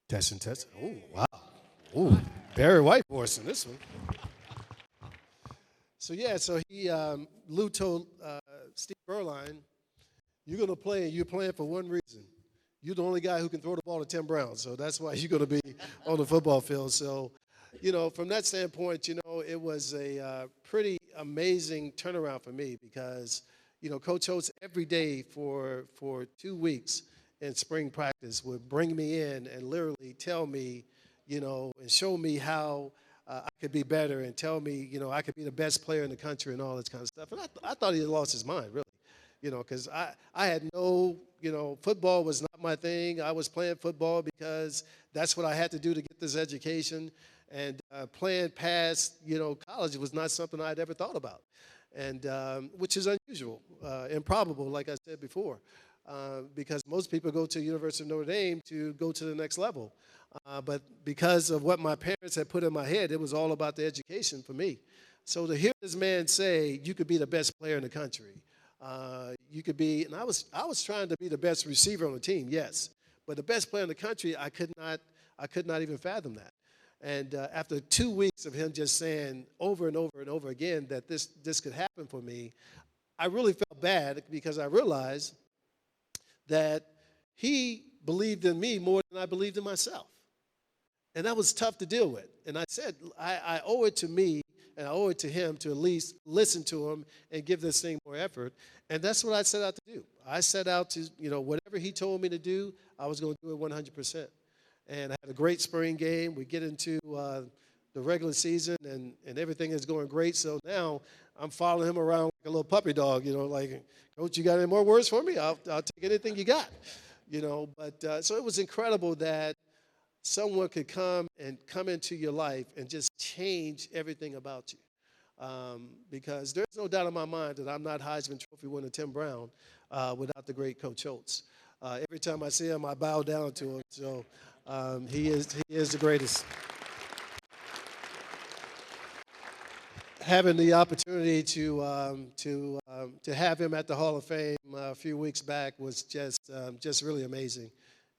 testing. Oh, wow. Oh, Barry White voice in this one. So, yeah, Lou told Steve Berline, you're going to play, and you're playing for one reason. You're the only guy who can throw the ball to Tim Brown, so that's why you're going to be on the football field. So, you know, from that standpoint, you know, it was a pretty amazing turnaround for me because, you know, Coach Holtz every day for 2 weeks in spring practice would bring me in and literally tell me, you know, and show me how I could be better and tell me, you know, I could be the best player in the country and all this kind of stuff. And I thought he had lost his mind, really, you know, because I had no, you know, football was not my thing. I was playing football because that's what I had to do to get this education. And playing past, you know, college was not something I'd ever thought about, and which is unusual, improbable, like I said before. Because most people go to University of Notre Dame to go to the next level. But because of what my parents had put in my head, it was all about the education for me. So to hear this man say, you could be the best player in the country. You could be, and I was trying to be the best receiver on the team, yes. But the best player in the country, I could not even fathom that. And after 2 weeks of him just saying over and over and over again that this could happen for me, I really felt bad because I realized that he believed in me more than I believed in myself. And that was tough to deal with. And I said, I owe it to me and I owe it to him to at least listen to him and give this thing more effort. And that's what I set out to do. I set out to, you know, whatever he told me to do, I was going to do it 100%. And I had a great spring game. We get into the regular season, and everything is going great. So now I'm following him around like a little puppy dog, you know, like, Coach, you got any more words for me? I'll take anything you got, you know. But so it was incredible that someone could come into your life and just change everything about you. Because there's no doubt in my mind that I'm not Heisman Trophy winner Tim Brown without the great Coach Holtz. Every time I see him, I bow down to him. So he is the greatest. Having the opportunity to have him at the Hall of Fame a few weeks back was just really amazing,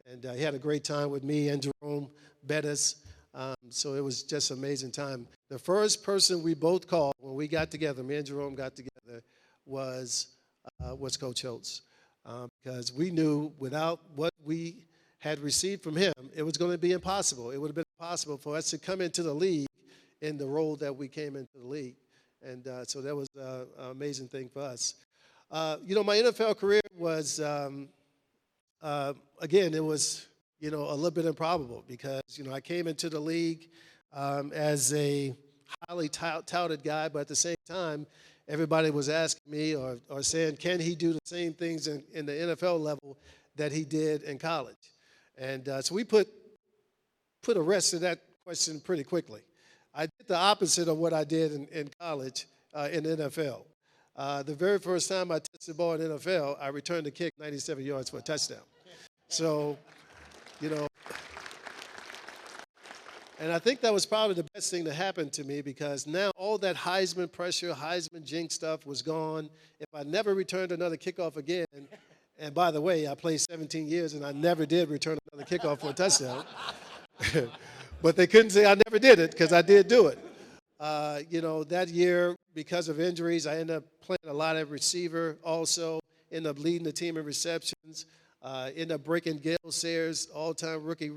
and he had a great time with me and Jerome Bettis. So it was just an amazing time. The first person we both called when we got together, me and Jerome got together, was Coach Holtz, because we knew without what we had received from him, it was going to be impossible. It would have been impossible for us to come into the league in the role that we came into the league. And so that was an amazing thing for us. You know, my NFL career was, again, it was, you know, a little bit improbable because, you know, I came into the league as a highly touted guy, but at the same time, everybody was asking me or saying, can he do the same things in the NFL level that he did in college? And so we put a rest to that question pretty quickly. I did the opposite of what I did in college in the NFL. The very first time I touched the ball in the NFL, I returned the kick 97 yards for a touchdown. So, you know, and I think that was probably the best thing to happen to me because now all that Heisman pressure, Heisman jinx stuff was gone. If I never returned another kickoff again, and by the way, I played 17 years and I never did return another kickoff for a touchdown. But they couldn't say I never did it because I did do it. You know, that year, because of injuries, I ended up playing a lot of receiver also, ended up leading the team in receptions, ended up breaking Gale Sayers' all-time rookie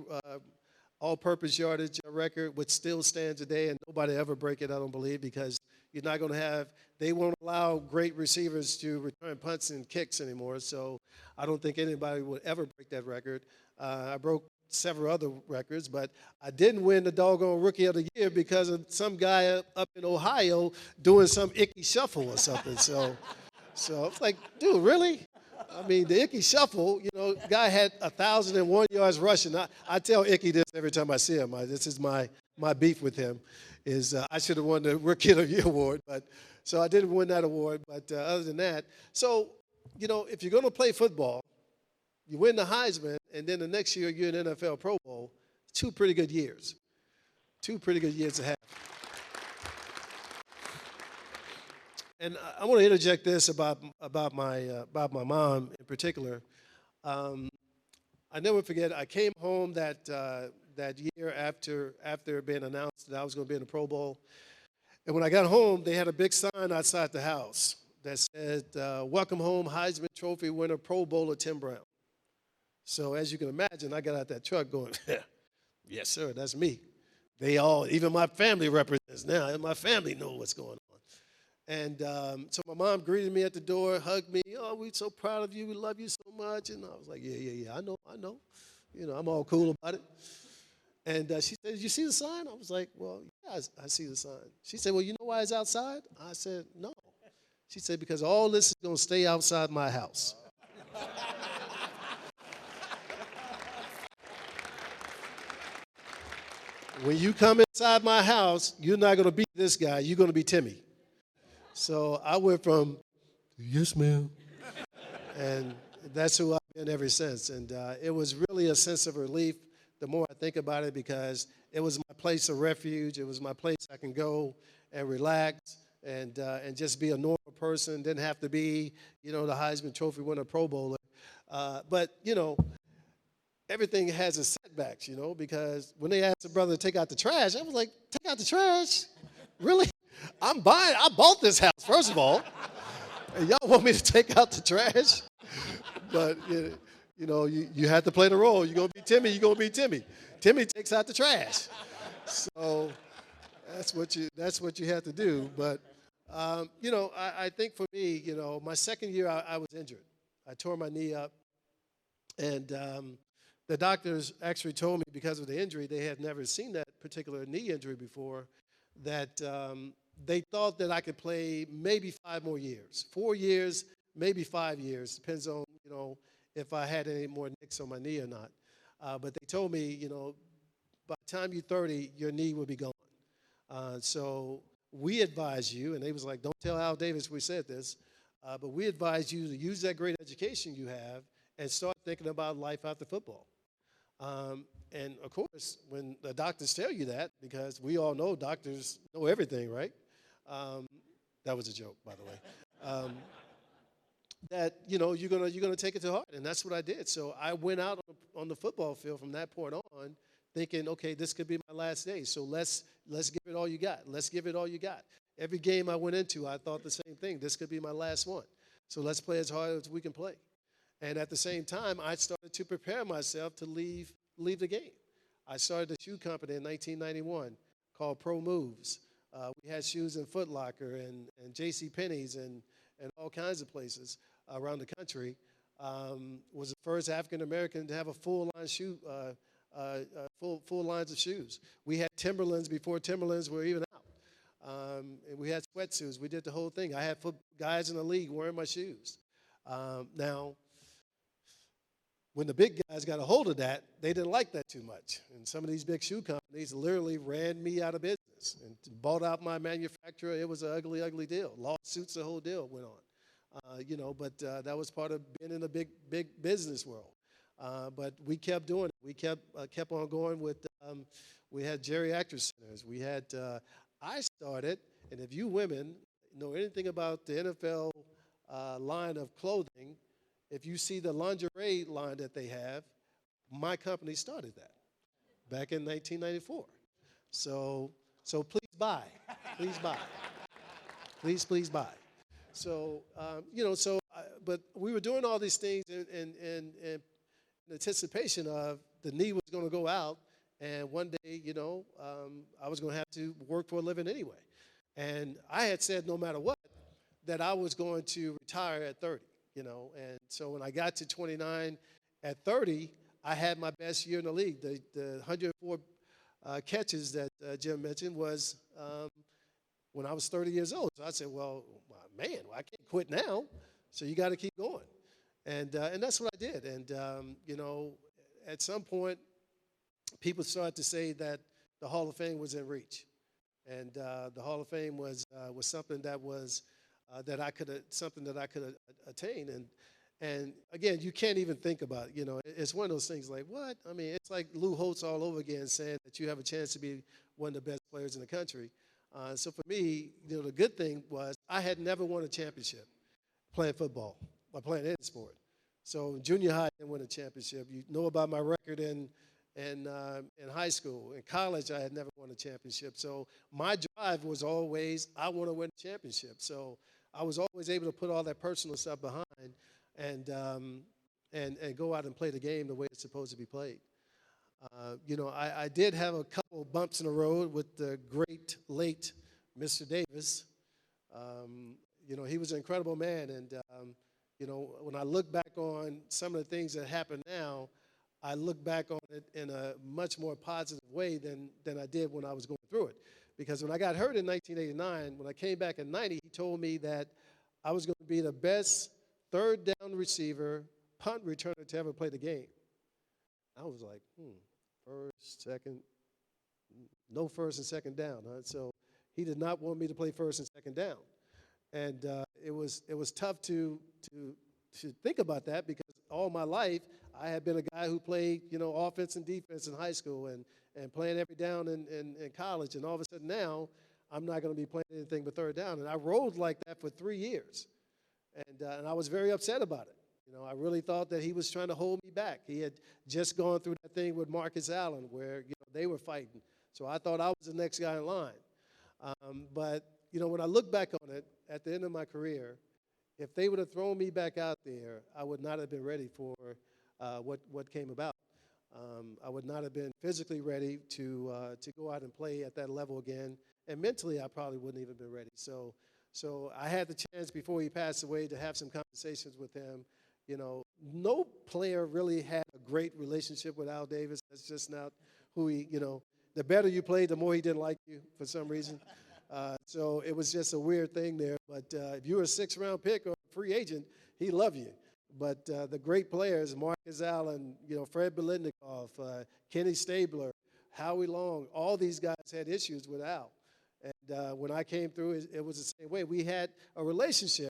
all-purpose yardage record, which still stands today, and nobody ever break it, I don't believe, because you're not going to have – they won't allow great receivers to return punts and kicks anymore, so I don't think anybody would ever break that record. I broke several other records, but I didn't win the doggone Rookie of the Year because of some guy up in Ohio doing some icky shuffle or something. So I was like, dude, really? I mean, the Icky shuffle, you know, guy had 1,001 yards rushing. I tell Icky this every time I see him. This is my beef with him, is I should have won the Rookie of the Year award. But so I didn't win that award. But other than that, so, you know, if you're going to play football, you win the Heisman, and then the next year you're in the NFL Pro Bowl, 2 pretty good years. 2 pretty good years to have. And I want to interject this about my mom in particular. I never forget. I came home that year after it being announced that I was going to be in the Pro Bowl, and when I got home, they had a big sign outside the house that said, "Welcome home, Heisman Trophy winner, Pro Bowler Tim Brown." So as you can imagine, I got out that truck going, "Yes, sir, that's me." They all, even my family represents now, and my family know what's going on. And so my mom greeted me at the door, hugged me. "Oh, we're so proud of you. We love you so much." And I was like, yeah. I know. You know, I'm all cool about it. And she said, "Did you see the sign?" I was like, "Well, yeah, I see the sign." She said, "Well, you know why it's outside?" I said, "No." She said, "Because all this is going to stay outside my house." When you come inside my house, you're not going to be this guy. You're going to be Timmy. So I went from, "Yes, ma'am," and that's who I've been ever since. And it was really a sense of relief the more I think about it because it was my place of refuge. It was my place I can go and relax and just be a normal person. Didn't have to be, you know, the Heisman Trophy winner, Pro Bowler. But, you know, everything has its setbacks, you know, because when they asked the brother to take out the trash, I was like, "Take out the trash? Really? I bought this house, first of all, and y'all want me to take out the trash?" But, you know, you have to play the role. You're going to be Timmy, you're going to be Timmy. Timmy takes out the trash. So that's what you have to do. But, you know, I think for me, you know, my second year I was injured. I tore my knee up, and the doctors actually told me because of the injury, they had never seen that particular knee injury before, that they thought that I could play maybe 5 more years. 4 years, maybe 5 years. Depends on, you know, if I had any more nicks on my knee or not. But they told me, you know, by the time you're 30, your knee will be gone. So we advise you, and they was like, "Don't tell Al Davis we said this," but we advise you to use that great education you have and start thinking about life after football. And, of course, when the doctors tell you that, because we all know doctors know everything, right? That was a joke, by the way. That, you know, you're gonna take it to heart, and that's what I did. So I went out on the football field from that point on thinking, okay, this could be my last day, so let's give it all you got. Let's give it all you got. Every game I went into, I thought the same thing. This could be my last one, so let's play as hard as we can play. And at the same time, I started to prepare myself to leave the game. I started a shoe company in 1991 called Pro Moves. We had shoes in Foot Locker and J.C. Penney's and all kinds of places around the country. Was the first African American to have a full line shoe, full lines of shoes. We had Timberlands before Timberlands were even And we had sweatsuits. We did the whole thing. I had guys in the league wearing my shoes. Now, when the big guys got a hold of that, they didn't like that too much. And some of these big shoe companies literally ran me out of business and bought out my manufacturer. It was an ugly, ugly deal. Lawsuits, the whole deal went on. But that was part of being in the big business world. But we kept doing it. We kept on going with, we had geriatric centers. We had, I started, and if you women know anything about the NFL line of clothing, if you see the lingerie line that they have, my company started that back in 1994. So please buy. Please buy. Please buy. So, but we were doing all these things in anticipation of the knee was going to go out, and one day, I was going to have to work for a living anyway. And I had said no matter what that I was going to retire at 30. And so when I got to 29 at 30, I had my best year in the league. The 104 catches that Jim mentioned was when I was 30 years old. So I said, well, man, I can't quit now. So you got to keep going. And that's what I did. And, at some point, people started to say that the Hall of Fame was in reach. And the Hall of Fame was something that was that I could attain. And again, you can't even think about it. It's one of those things like, what? I mean, it's like Lou Holtz all over again saying that you have a chance to be one of the best players in the country. So for me, the good thing was I had never won a championship playing football or playing any sport. So in junior high, I didn't win a championship. You know about my record in high school. In college, I had never won a championship. So my drive was always, I want to win a championship. So I was always able to put all that personal stuff behind and go out and play the game the way it's supposed to be played. I did have a couple bumps in the road with the great late Mr. Davis. He was an incredible man. And, when I look back on some of the things that happen now, I look back on it in a much more positive way than I did when I was going through it. Because when I got hurt in 1989, when I came back in 90, he told me that I was going to be the best third down receiver, punt returner to ever play the game. I was like, first, second, no first and second down. Huh? So he did not want me to play first and second down. And it was tough to think about that because all my life I had been a guy who played, offense and defense in high school and playing every down in college. And all of a sudden now I'm not going to be playing anything but third down. And I rolled like that for 3 years. And I was very upset about it. I really thought that he was trying to hold me back. He had just gone through that thing with Marcus Allen where, they were fighting. So I thought I was the next guy in line. But when I look back on it at the end of my career, if they would have thrown me back out there, I would not have been ready for what came about. I would not have been physically ready to go out and play at that level again. And mentally, I probably wouldn't even been ready. So I had the chance before he passed away to have some conversations with him. No player really had a great relationship with Al Davis. That's just not who he, the better you played, the more he didn't like you for some reason. So it was just a weird thing there. But if you were a 6th-round pick or a free agent, he loved you. But the great players, Marcus Allen, Fred Biletnikoff, Kenny Stabler, Howie Long, all these guys had issues with Al. And when I came through, it was the same way. We had a relationship,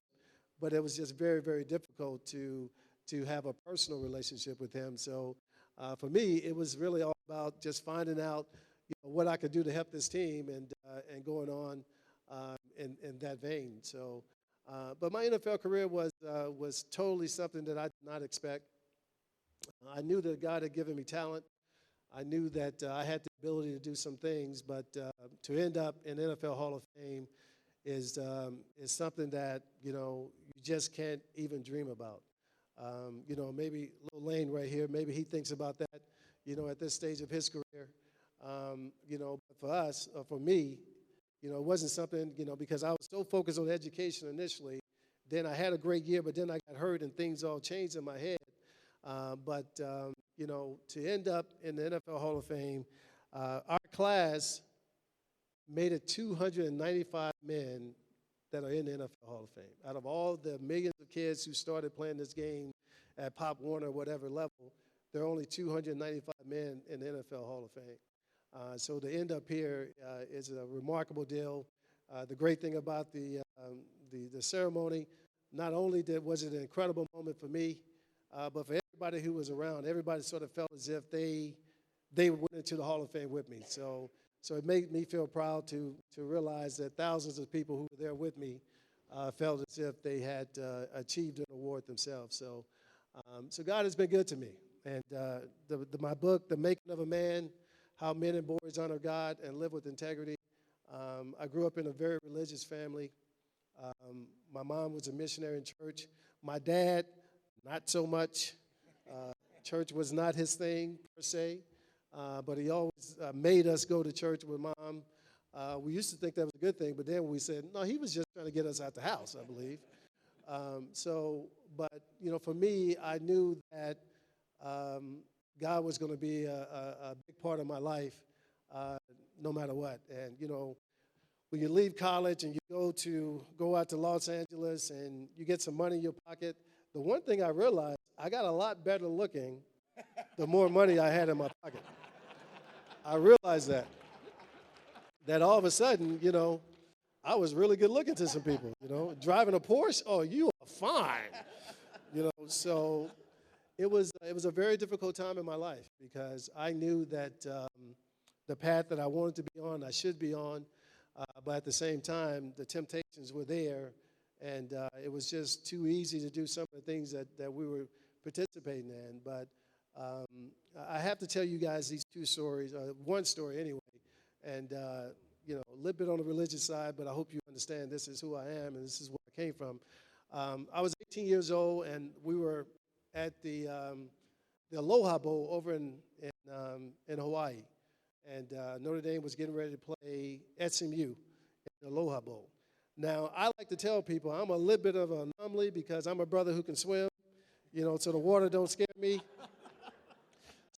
but it was just very, very difficult to have a personal relationship with him. So for me, it was really all about just finding out what I could do to help this team and going on in that vein. So, but my NFL career was totally something that I did not expect. I knew that God had given me talent. I knew that I had the ability to do some things, but to end up in NFL Hall of Fame is something that you just can't even dream about. Maybe Lil Lane right here, maybe he thinks about that, at this stage of his career. But for us, or for me, it wasn't something, because I was so focused on education initially. Then I had a great year, but then I got hurt and things all changed in my head. But to end up in the NFL Hall of Fame, our class made it 295 men that are in the NFL Hall of Fame. Out of all the millions of kids who started playing this game at Pop Warner or whatever level, there are only 295 men in the NFL Hall of Fame. So to end up here is a remarkable deal. The great thing about the ceremony, not only was it an incredible moment for me, but for everybody who was around. Everybody sort of felt as if they went into the Hall of Fame with me. So it made me feel proud to realize that thousands of people who were there with me felt as if they had achieved an award themselves. So God has been good to me. And my book, The Making of a Man, How Men and Boys Honor God and Live with Integrity. I grew up in a very religious family. My mom was a missionary in church. My dad, not so much. Church was not his thing, per se. But he always made us go to church with Mom. We used to think that was a good thing, but then we said, no, he was just trying to get us out the house, I believe. But, for me, I knew that God was going to be a big part of my life, no matter what. And, when you leave college and you go out to Los Angeles and you get some money in your pocket, the one thing I realized, I got a lot better looking the more money I had in my pocket. I realized that all of a sudden, I was really good looking to some people, driving a Porsche, oh, you are fine, so it was a very difficult time in my life because I knew that the path that I wanted to be on, I should be on, but at the same time, the temptations were there, and it was just too easy to do some of the things that we were participating in. But I have to tell you guys these two stories, one story anyway, and a little bit on the religious side, but I hope you understand this is who I am and this is where I came from. I was 18 years old, and we were at the Aloha Bowl over in Hawaii, and Notre Dame was getting ready to play SMU in the Aloha Bowl. Now, I like to tell people I'm a little bit of an anomaly because I'm a brother who can swim, so the water don't scare me.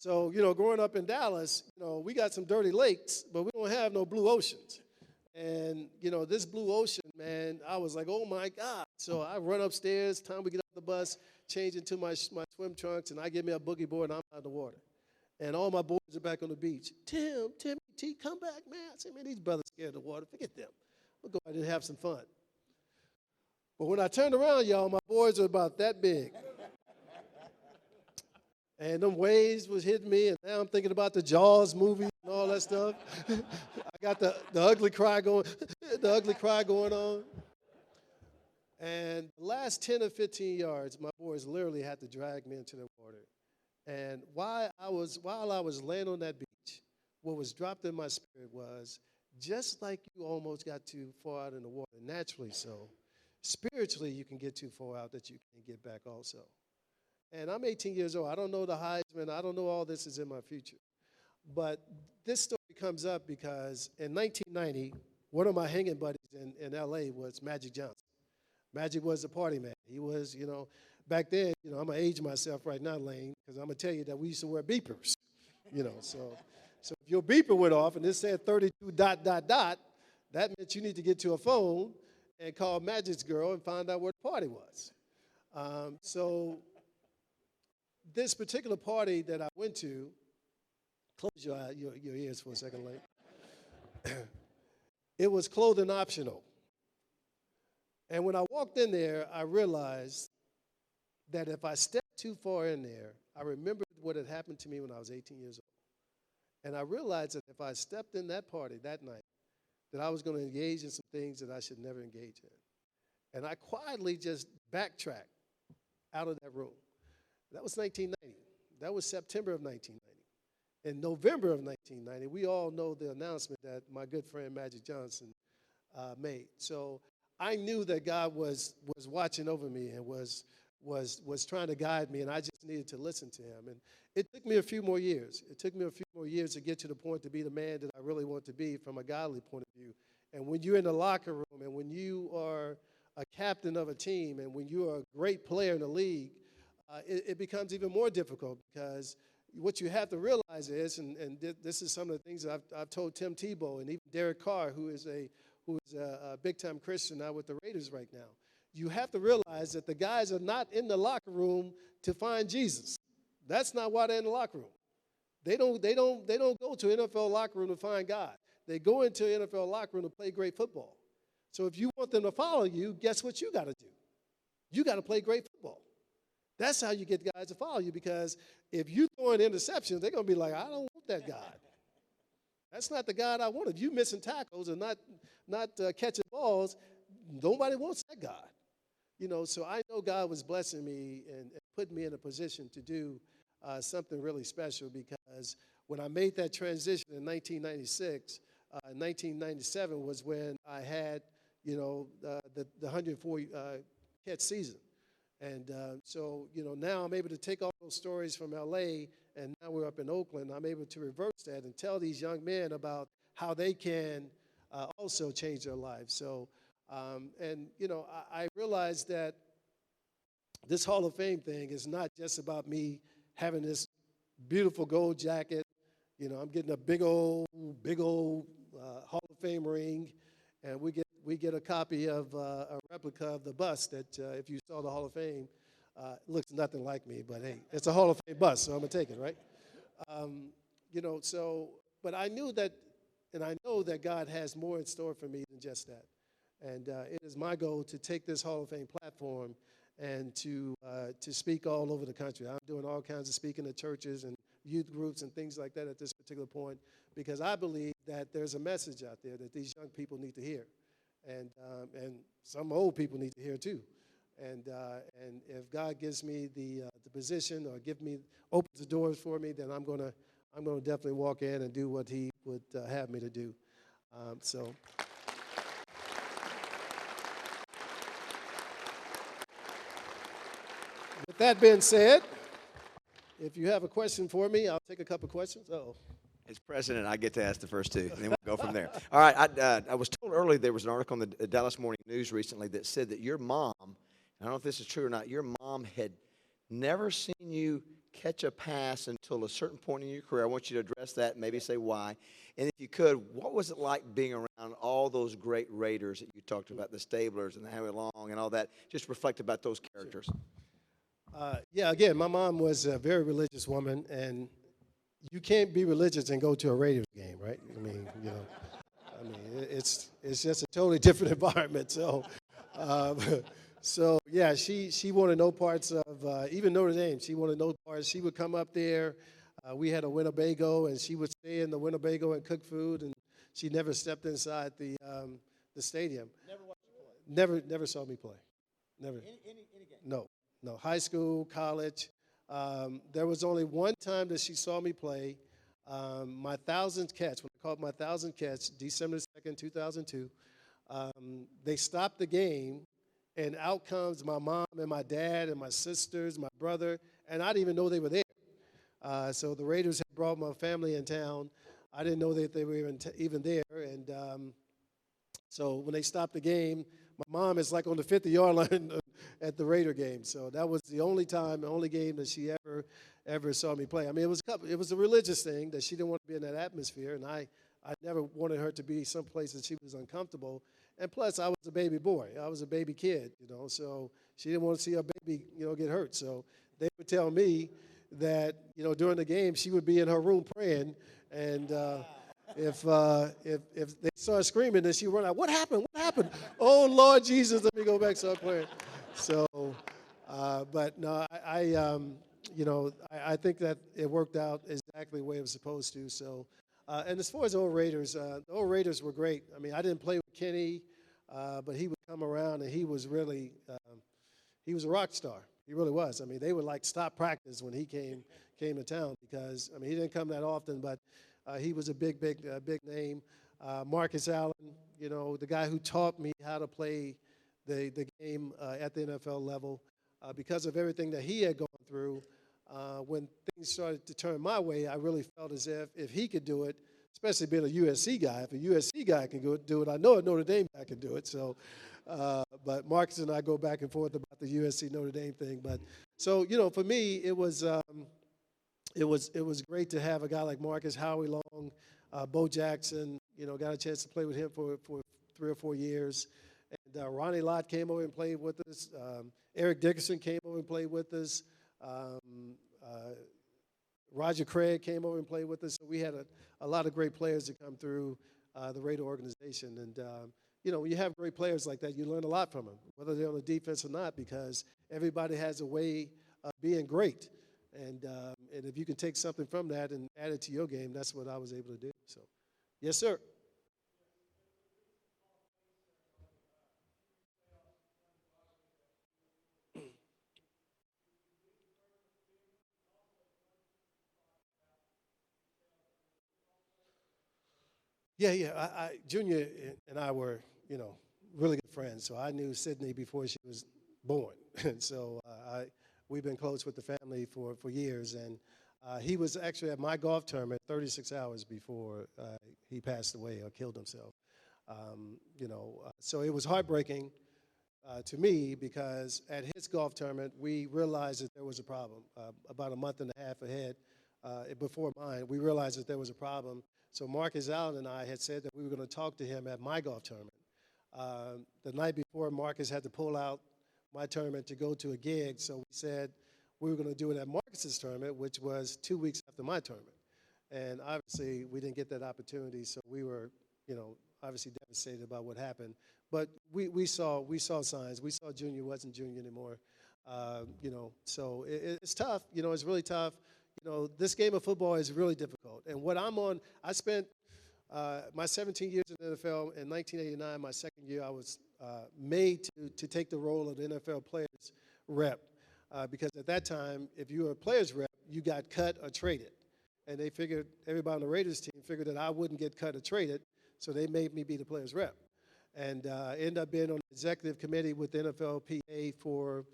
So, growing up in Dallas, we got some dirty lakes, but we don't have no blue oceans. And, this blue ocean, man, I was like, oh, my God. So I run upstairs, time we get off the bus, change into my swim trunks, and I get me a boogie board, and I'm out in the water. And all my boys are back on the beach. Timmy, T, come back, man. I said, man, these brothers scared of the water. Forget them. We'll go out and have some fun. But when I turned around, y'all, my boys were about that big. And them waves was hitting me, and now I'm thinking about the Jaws movie and all that stuff. I got the ugly cry going, on. And the last 10 or 15 yards, my boys literally had to drag me into the water. And while I was laying on that beach, what was dropped in my spirit was, just like you almost got too far out in the water, naturally so, spiritually you can get too far out that you can't get back also. And I'm 18 years old. I don't know the Heisman. I don't know all this is in my future. But this story comes up because in 1990, one of my hanging buddies in L.A. was Magic Johnson. Magic was the party man. He was, back then, I'm going to age myself right now, Lane, because I'm going to tell you that we used to wear beepers, So if your beeper went off and it said 32 ... that meant you need to get to a phone and call Magic's girl and find out where the party was. So this particular party that I went to, close your ears for a second, Lane. It was clothing optional. And when I walked in there, I realized that if I stepped too far in there, I remembered what had happened to me when I was 18 years old. And I realized that if I stepped in that party that night, that I was going to engage in some things that I should never engage in. And I quietly just backtracked out of that room. That was 1990. That was September of 1990. In November of 1990, we all know the announcement that my good friend Magic Johnson made. So I knew that God was watching over me and was trying to guide me, and I just needed to listen to him. And it took me a few more years. It took me a few more years to get to the point to be the man that I really want to be from a godly point of view. And when you're in the locker room and when you are a captain of a team and when you are a great player in the league, it becomes even more difficult because what you have to realize is, and this is some of the things that I've told Tim Tebow and even Derek Carr, who is a big-time Christian now with the Raiders right now. You have to realize that the guys are not in the locker room to find Jesus. That's not why they're in the locker room. They don't go to an NFL locker room to find God. They go into an NFL locker room to play great football. So if you want them to follow you, guess what you got to do? You got to play great football. That's how you get guys to follow you, because if you throw in interceptions, they're going to be like, I don't want that God. That's not the God I want. If you missing tackles and not catching balls, nobody wants that God. So I know God was blessing me and putting me in a position to do something really special, because when I made that transition in 1996, 1997 was when I had, the 104 catch season. And so, now I'm able to take all those stories from L.A., and now we're up in Oakland. I'm able to reverse that and tell these young men about how they can also change their lives. So, I realized that this Hall of Fame thing is not just about me having this beautiful gold jacket. I'm getting a big old Hall of Fame ring, and we get a copy of a replica of the bust that, if you saw the Hall of Fame, looks nothing like me, but hey, it's a Hall of Fame bust, so I'm gonna take it, right? But I knew that, and I know that God has more in store for me than just that. And it is my goal to take this Hall of Fame platform and to speak all over the country. I'm doing all kinds of speaking at churches and youth groups and things like that at this particular point, because I believe that there's a message out there that these young people need to hear, and some old people need to hear too. And if God gives me the position, or opens the doors for me, then I'm gonna definitely walk in and do what He would have me to do. So. With that being said, if you have a question for me, I'll take a couple questions. Uh-oh. As president, I get to ask the first two, and then we'll go from there. All right, I was told earlier there was an article in the Dallas Morning News recently that said that your mom, I don't know if this is true or not, your mom had never seen you catch a pass until a certain point in your career. I want you to address that and maybe say why. And if you could, what was it like being around all those great Raiders that you talked about, the Stablers and the Howie Long and all that? Just reflect about those characters. Again, my mom was a very religious woman, and you can't be religious and go to a Raiders game, right? It's just a totally different environment. So, she wanted no parts of even Notre Dame. She wanted no parts. She would come up there. We had a Winnebago, and she would stay in the Winnebago and cook food, and she never stepped inside the stadium. Never watched you play. Never saw me play. Never. Any game? No, high school, college. There was only one time that she saw me play, my 1,000th catch. When I called my 1,000th catch, December 2nd, 2002, they stopped the game, and out comes my mom and my dad and my sisters, my brother, and I didn't even know they were there. So the Raiders had brought my family in town. I didn't know that they were even there, and so when they stopped the game, my mom is like on the 50-yard line at the Raider game. So that was the only game that she ever saw me play. I mean, it was a religious thing that she didn't want to be in that atmosphere, and I never wanted her to be someplace that she was uncomfortable. And plus, I was a baby boy. I was a baby kid, so she didn't want to see her baby, get hurt. So they would tell me that, during the game, she would be in her room praying, and if they started screaming, then she would run out. What happened? What happened? Oh, Lord Jesus, let me go back, start praying. So, but no, I think that it worked out exactly the way it was supposed to. So, and as far as the old Raiders were great. I mean, I didn't play with Kenny, but he would come around, and he was really, he was a rock star. He really was. I mean, they would stop practice when he came to town, because, I mean, he didn't come that often, but he was a big name. Marcus Allen, the guy who taught me how to play the game at the NFL level, because of everything that he had gone through. When things started to turn my way, I really felt as if he could do it, especially being a USC guy. If a USC guy can do it, I know a Notre Dame guy can do it. So, but Marcus and I go back and forth about the USC Notre Dame thing. But so, for me, it was it was great to have a guy like Marcus, Howie Long, Bo Jackson. Got a chance to play with him for 3 or 4 years. And Ronnie Lott came over and played with us. Eric Dickerson came over and played with us. Roger Craig came over and played with us. So we had a lot of great players that come through the Raider organization. And, when you have great players like that, you learn a lot from them, whether they're on the defense or not, because everybody has a way of being great. And if you can take something from that and add it to your game, that's what I was able to do. So, yes, sir. Yeah. Junior and I were, really good friends. So I knew Sydney before she was born. And so we've been close with the family for years. And he was actually at my golf tournament 36 hours before he passed away or killed himself. So it was heartbreaking to me because at his golf tournament, we realized that there was a problem. About a month and a half ahead, before mine, we realized that there was a problem. So Marcus Allen and I had said that we were going to talk to him at my golf tournament. The night before, Marcus had to pull out my tournament to go to a gig, so we said we were going to do it at Marcus's tournament, which was 2 weeks after my tournament. And obviously, we didn't get that opportunity, so we were, obviously devastated about what happened. But we saw signs. We saw Junior wasn't Junior anymore. So it's tough. It's really tough. This game of football is really difficult. And what I'm on, I spent my 17 years in the NFL. In 1989, my second year, I was made to take the role of the NFL players rep. Because at that time, if you were a players rep, you got cut or traded. And they figured, everybody on the Raiders team figured that I wouldn't get cut or traded, so they made me be the players rep. And ended up being on the executive committee with the NFLPA for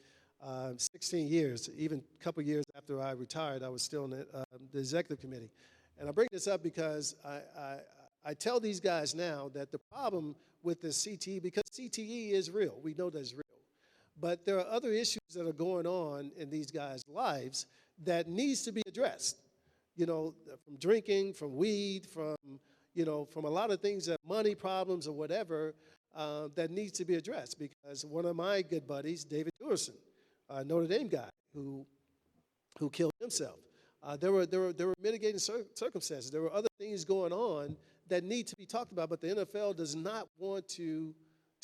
16 years. Even a couple years after I retired, I was still on the executive committee. And I bring this up because I tell these guys now that the problem with the CTE, because CTE is real, we know that's real, but there are other issues that are going on in these guys' lives that needs to be addressed. From drinking, from weed, from a lot of things, that money problems or whatever, that needs to be addressed. Because one of my good buddies, David Durson, Notre Dame guy, who killed himself. There were mitigating circumstances. There were other things going on that need to be talked about, but the NFL does not want to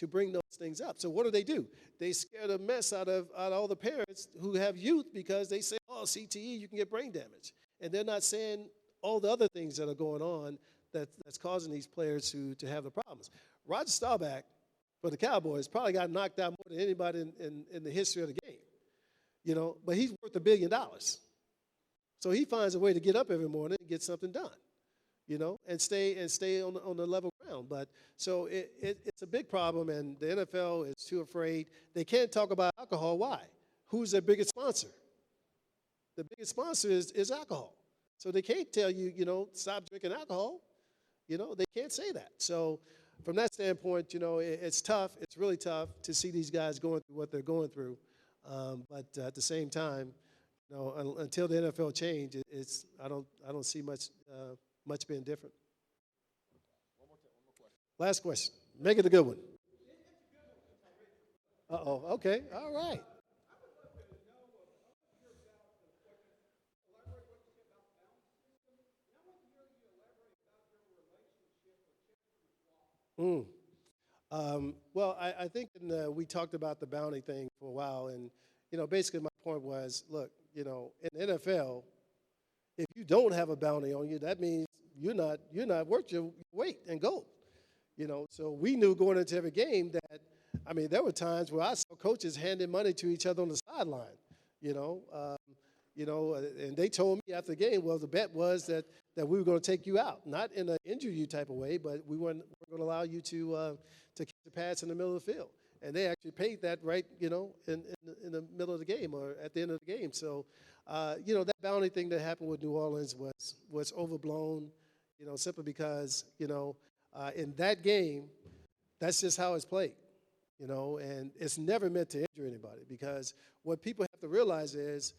bring those things up. So what do? They scare the mess out of all the parents who have youth because they say, oh, CTE, you can get brain damage. And they're not saying all the other things that are going on that's causing these players to have the problems. Roger Staubach, for the Cowboys, probably got knocked out more than anybody in the history of the game. But he's worth $1 billion. So he finds a way to get up every morning and get something done, and stay on the level ground. But so it's a big problem, and the NFL is too afraid. They can't talk about alcohol. Why? Who's their biggest sponsor? The biggest sponsor is alcohol. So they can't tell you, stop drinking alcohol. They can't say that. So from that standpoint, it's tough. It's really tough to see these guys going through what they're going through. But at the same time, until the NFL change, I don't see much being different. One more question. Last question. Make it a good one. Uh-oh. Okay. All right. Well, I think we talked about the bounty thing for a while, and basically my point was, look, in the NFL, if you don't have a bounty on you, that means you're not worth your weight in gold. So we knew going into every game that, there were times where I saw coaches handing money to each other on the sideline. And they told me after the game, well, the bet was that we were going to take you out, not in an injure you type of way, but we weren't going to allow you to catch the pass in the middle of the field. And they actually paid that right, in the middle of the game or at the end of the game. So, that bounty thing that happened with New Orleans was overblown, simply because, in that game, that's just how it's played, and it's never meant to injure anybody, because what people have to realize is,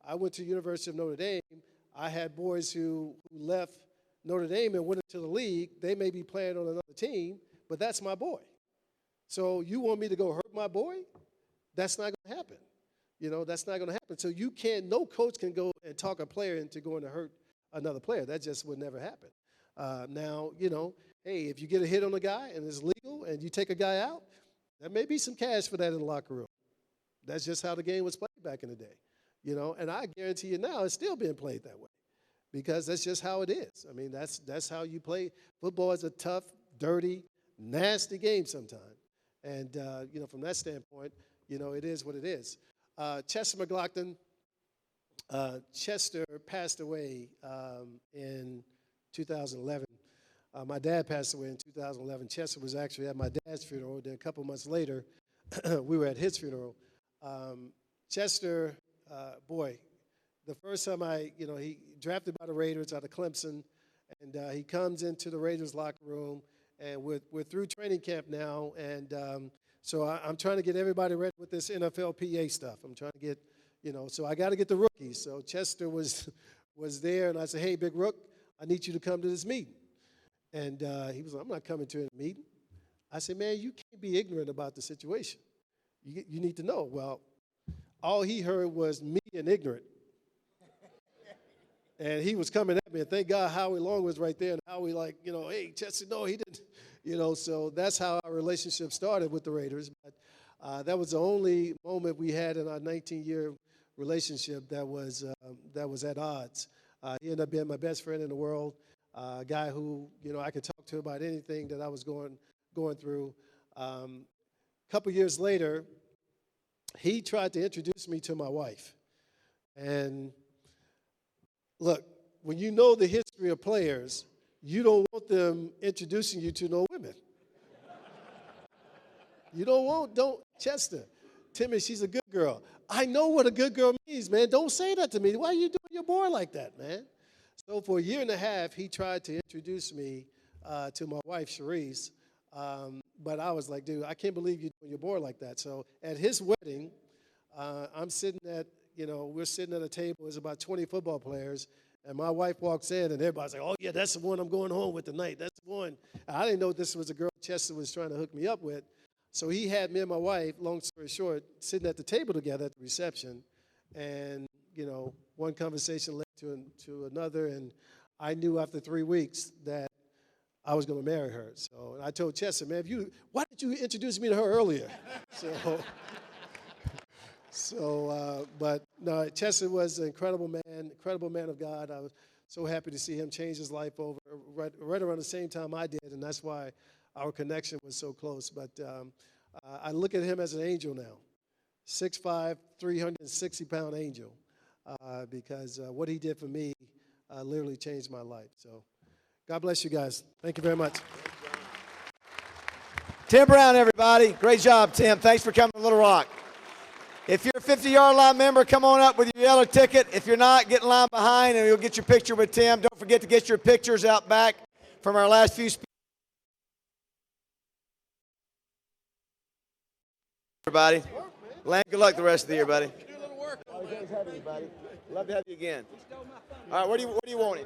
I went to University of Notre Dame. I had boys who left Notre Dame and went into the league. They may be playing on another team, but that's my boy. So you want me to go hurt my boy? That's not going to happen. You know, that's not going to happen. So you can't, no coach can go and talk a player into going to hurt another player. That just would never happen. Now, you know, hey, if you get a hit on a guy and it's legal and you take a guy out, there may be some cash for that in the locker room. That's just how the game was played back in the day. You know, and I guarantee you now it's still being played that way because that's just how it is. I mean, that's how you play. Football is a tough, dirty, nasty game sometimes. And, you know, from that standpoint, you know, it is what it is. Chester McLaughlin, Chester passed away in 2011. My dad passed away in 2011. Chester was actually at my dad's funeral. Then a couple months later, we were at his funeral. Chester, boy, the first time he drafted by the Raiders out of Clemson, and he comes into the Raiders locker room, and we're through training camp now, and so I'm trying to get everybody ready with this NFLPA stuff. I'm trying to get, you know, so I got to get the rookies. So Chester was there, and I said, hey, Big Rook, I need you to come to this meeting. And he was like, I'm not coming to a meeting. I said, man, you can't be ignorant about the situation. You need to know. Well, all he heard was me and ignorant. And he was coming at me, and thank God Howie Long was right there, and Howie like, you know, hey, Chester, no, he didn't. You know, so that's how our relationship started with the Raiders. But that was the only moment we had in our 19-year relationship that was at odds. He ended up being my best friend in the world, a guy who, you know, I could talk to about anything that I was going through. A couple years later, he tried to introduce me to my wife. And look, when you know the history of players, you don't want them introducing you to no women. You don't, Chester, Timmy, she's a good girl. I know what a good girl means, man. Don't say that to me. Why are you doing your boy like that, man? So for a year and a half, he tried to introduce me to my wife, Sharice. But I was like, dude, I can't believe you're doing your boy like that. So at his wedding, we're sitting at a table. There's about 20 football players. And my wife walks in, and everybody's like, oh, yeah, that's the one I'm going home with tonight. That's the one. I didn't know this was a girl Chester was trying to hook me up with. So he had me and my wife, long story short, sitting at the table together at the reception. And, you know, one conversation led to another. And I knew after 3 weeks that I was going to marry her. So I told Chester, man, why did you introduce me to her earlier? But no, Chester was an incredible man of God. I was so happy to see him change his life over right around the same time I did, and that's why our connection was so close. But I look at him as an angel now, 6'5", 360-pound angel, because what he did for me literally changed my life. So God bless you guys. Thank you very much. Tim Brown, everybody. Great job, Tim. Thanks for coming to Little Rock. If you're a 50-yard line member, come on up with your yellow ticket. If you're not, get in line behind, and you'll get your picture with Tim. Don't forget to get your pictures out back from our last few speakers. Everybody. Land, good luck the rest of the year, buddy. Love to have you, buddy. Love to have you again. All right, what do you want?